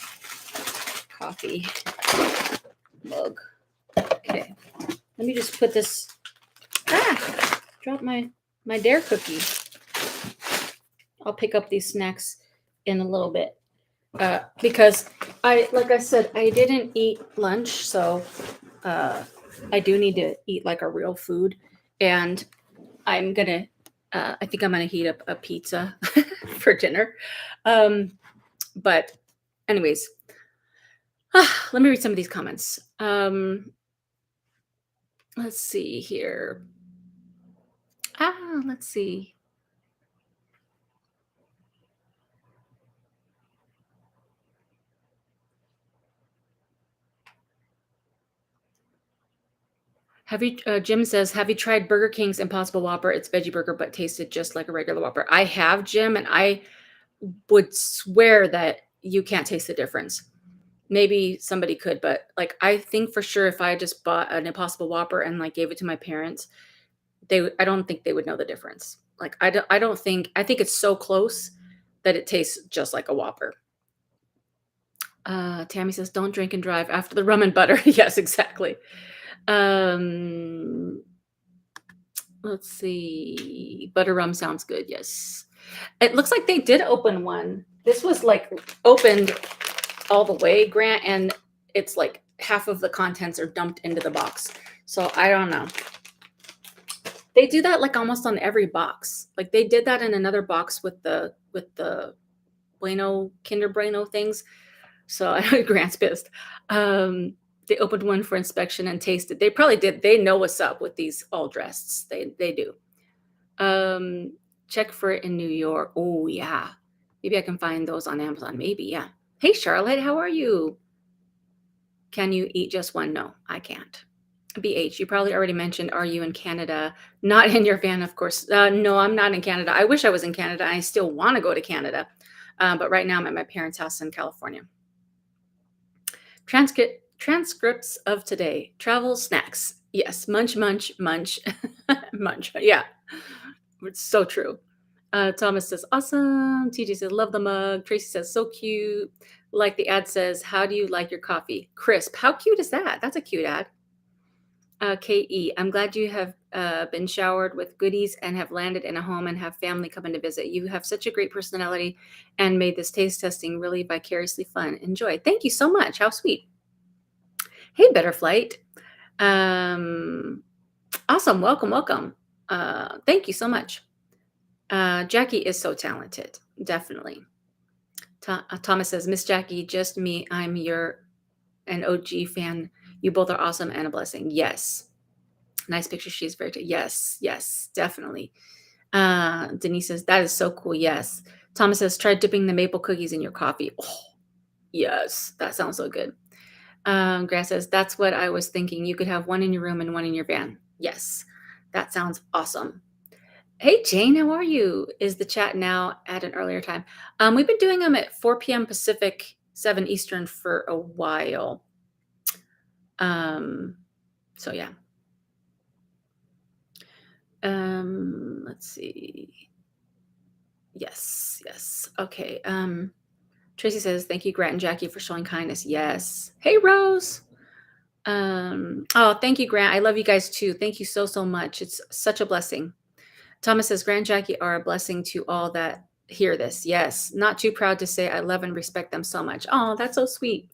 coffee mug. Okay. Let me just put this. Drop my Dare cookie. I'll pick up these snacks in a little bit because like I said, I didn't eat lunch, so I do need to eat like a real food, and I'm gonna. I think I'm gonna heat up a pizza for dinner. But anyways, let me read some of these comments. Let's see here. Let's see. Have you? Jim says, "Have you tried Burger King's Impossible Whopper? It's veggie burger, but tasted just like a regular Whopper." I have, Jim, and I would swear that you can't taste the difference. Maybe somebody could, but like I think for sure, if I just bought an Impossible Whopper and like gave it to my parents, I don't think they would know the difference. Like I don't think. I think it's so close that it tastes just like a Whopper. Tammy says, "Don't drink and drive after the rum and butter." Yes, exactly. Let's see. Butter rum sounds good. Yes. It looks like they did open one. This was like opened all the way, Grant, and it's like half of the contents are dumped into the box. So I don't know. They do that like almost on every box. Like they did that in another box with the Bueno Kinder Bueno things. So I know Grant's pissed. They opened one for inspection and tasted. They probably did. They know what's up with these all dressed. They do. Check for it in New York. Oh yeah. Maybe I can find those on Amazon. Maybe, yeah. Hey Charlotte, how are you? Can you eat just one? No, I can't. BH, you probably already mentioned, are you in Canada? Not in your van, of course. No, I'm not in Canada. I wish I was in Canada. I still want to go to Canada. But right now I'm at my parents' house in California. Transcripts of today. Travel snacks. Yes. Munch, munch, munch. Munch. Yeah. It's so true. Thomas says, awesome. TJ says, love the mug. Tracy says, so cute. Like the ad says, how do you like your coffee? Crisp. How cute is that? That's a cute ad. KE, I'm glad you have been showered with goodies and have landed in a home and have family coming to visit. You have such a great personality and made this taste testing really vicariously fun. Enjoy. Thank you so much. How sweet. Hey, Better Flight. Awesome. Welcome, welcome. Thank you so much. Jackie is so talented. Definitely. Thomas says, Miss Jackie, just me. I'm an OG fan. You both are awesome and a blessing. Yes. Nice picture. She's very good. Yes. Yes, definitely. Denise says, that is so cool. Yes. Thomas says, try dipping the maple cookies in your coffee. Oh, yes. That sounds so good. Grass says, that's what I was thinking. You could have one in your room and one in your van. Yes. That sounds awesome. Hey, Jane, how are you? Is the chat now at an earlier time? We've been doing them at 4 p.m. Pacific, 7 Eastern for a while. So yeah. Let's see. Yes, yes. Okay. Tracy says, thank you, Grant and Jackie, for showing kindness. Yes. Hey, Rose. Oh, thank you, Grant. I love you guys too. Thank you so, so much. It's such a blessing. Thomas says, Grant and Jackie are a blessing to all that hear this. Yes. Not too proud to say I love and respect them so much. Oh, that's so sweet.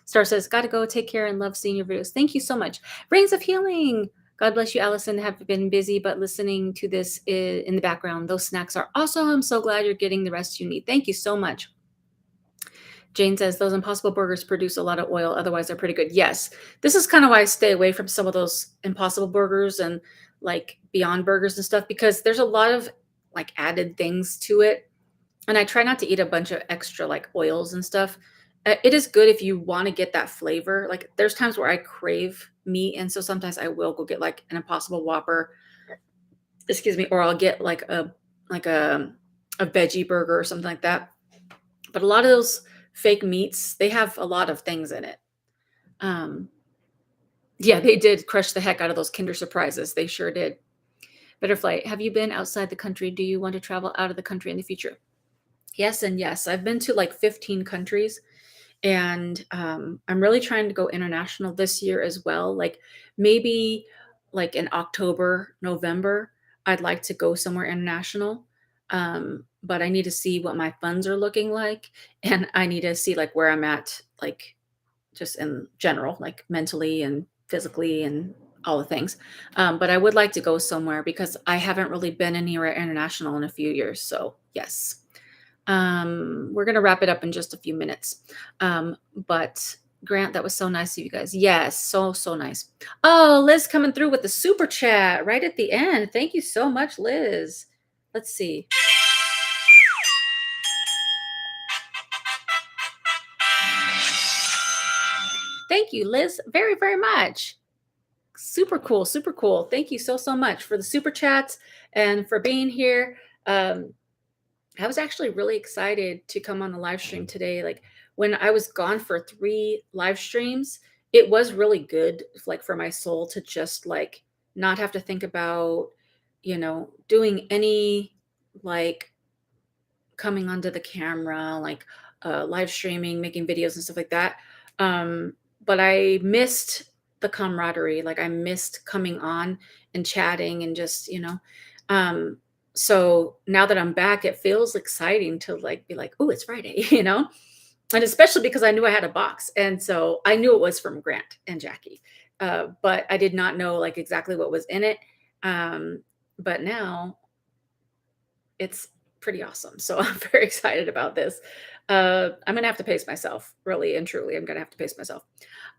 Star says, gotta go. Take care and love seeing your videos. Thank you so much. Rains of Healing. God bless you, Allison. Have been busy, but listening to this in the background. Those snacks are awesome. I'm so glad you're getting the rest you need. Thank you so much. Jane says, those Impossible Burgers produce a lot of oil. Otherwise, they're pretty good. Yes. This is kind of why I stay away from some of those Impossible Burgers and like Beyond Burgers and stuff because there's a lot of like added things to it. And I try not to eat a bunch of extra like oils and stuff. It is good if you want to get that flavor. Like there's times where I crave meat, and so sometimes I will go get like an Impossible Whopper, excuse me, or I'll get like a veggie burger or something like that. But a lot of those fake meats, they have a lot of things in it. Um, yeah, they did crush the heck out of those Kinder Surprises. They sure did. Butterfly, have you been outside the country? Do you want to travel out of the country in the future? Yes, and yes. I've been to like 15 countries, and I'm really trying to go international this year as well. Like maybe like in October, November, I'd like to go somewhere international. But I need to see what my funds are looking like, and I need to see like where I'm at, like just in general, like mentally and physically and all the things. But I would like to go somewhere because I haven't really been anywhere international in a few years. So yes. We're gonna wrap it up in just a few minutes. But Grant, that was so nice of you guys. Yes, so nice. Oh, Liz coming through with the super chat right at the end. Thank you so much, Liz. Let's see. Thank you, Liz, very much. Super cool, super cool. Thank you so much for the super chats and for being here. Um, I was actually really excited to come on the live stream today. Like when I was gone for 3 live streams, it was really good, like for my soul to just like not have to think about, doing any like coming onto the camera, like live streaming, making videos and stuff like that. But I missed the camaraderie. Like I missed coming on and chatting and just, Um, so now that I'm back, it feels exciting to like be like, oh, it's Friday, And especially because I knew I had a box. And so I knew it was from Grant and Jackie. But I did not know like exactly what was in it. But now it's pretty awesome. So I'm very excited about this. I'm gonna have to pace myself, really and truly. I'm gonna have to pace myself.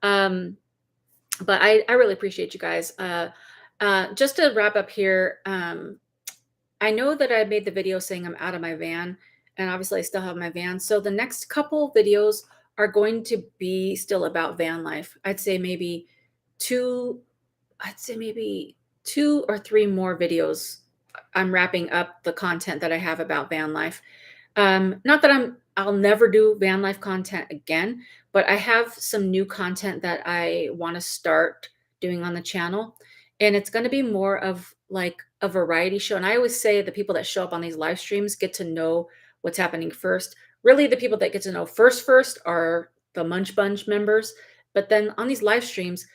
Um, but I really appreciate you guys. Just to wrap up here, I know that I made the video saying I'm out of my van, and obviously I still have my van. So the next couple videos are going to be still about van life. Two, I'd say maybe 2 or 3 more videos. I'm wrapping up the content that I have about van life. Not that I'll never do van life content again, but I have some new content that I want to start doing on the channel. And it's going to be more of like a variety show. And I always say the people that show up on these live streams get to know what's happening first. Really, the people that get to know first are the Munch Bunch members. But then on these live streams,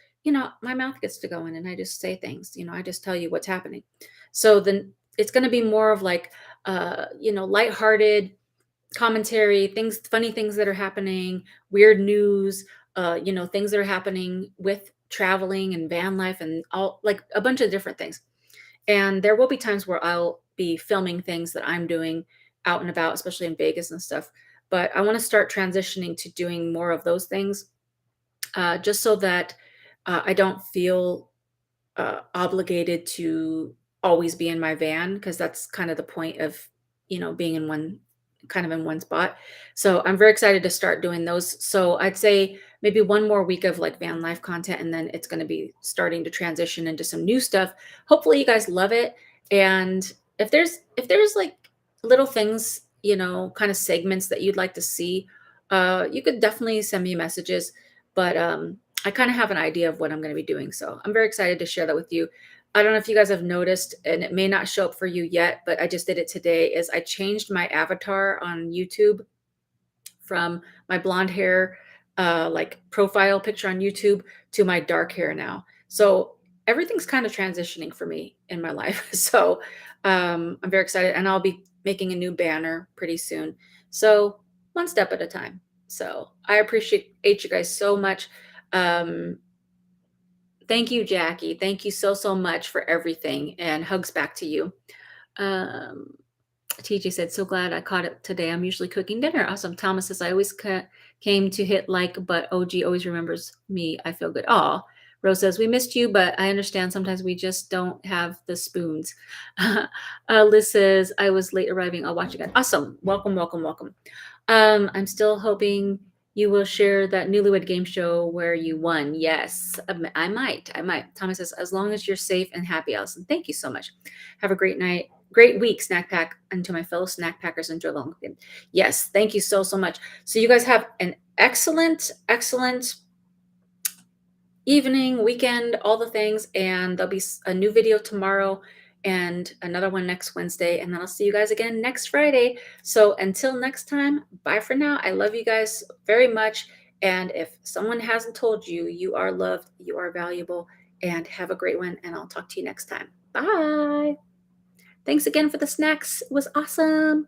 my mouth gets to go in and I just say things, I just tell you what's happening. So then it's going to be more of like, lighthearted commentary, things, funny things that are happening, weird news, things that are happening with traveling and van life and all like a bunch of different things. And there will be times where I'll be filming things that I'm doing out and about, especially in Vegas and stuff. But I want to start transitioning to doing more of those things, just so that I don't feel obligated to always be in my van because that's kind of the point of being in one kind of in one spot. So I'm very excited to start doing those. So I'd say maybe one more week of like van life content, and then it's going to be starting to transition into some new stuff. Hopefully you guys love it. And if there's like little things, kind of segments that you'd like to see, you could definitely send me messages. But I kind of have an idea of what I'm going to be doing. So I'm very excited to share that with you. I don't know if you guys have noticed, and it may not show up for you yet, but I just did it today, is I changed my avatar on YouTube from my blonde hair, like profile picture on YouTube to my dark hair now. So everything's kind of transitioning for me in my life. So I'm very excited, and I'll be making a new banner pretty soon. So one step at a time. So I appreciate you guys so much. Um, Thank you, Jackie. Thank you so much for everything, and hugs back to you. Um, TJ said, so glad I caught it today. I'm usually cooking dinner. Awesome. Thomas says, I always came to hit like, but OG always remembers me. I feel good. Oh, Rose says, we missed you, but I understand sometimes we just don't have the spoons. Liz says, I was late arriving. I'll watch again. Awesome. Welcome, welcome, welcome. I'm still hoping you will share that newlywed game show where you won. Yes, I might. I might. Thomas says, as long as you're safe and happy, Allison. Thank you so much. Have a great night. Great week, Snack Pack. And to my fellow snack packers, enjoy the long weekend. Yes, thank you so, so much. So you guys have an excellent, excellent evening, weekend, all the things. And there'll be a new video tomorrow and another one next Wednesday. And then I'll see you guys again next Friday. So until next time, bye for now. I love you guys very much. And if someone hasn't told you, you are loved, you are valuable, and have a great one. And I'll talk to you next time. Bye. Thanks again for the snacks. It was awesome.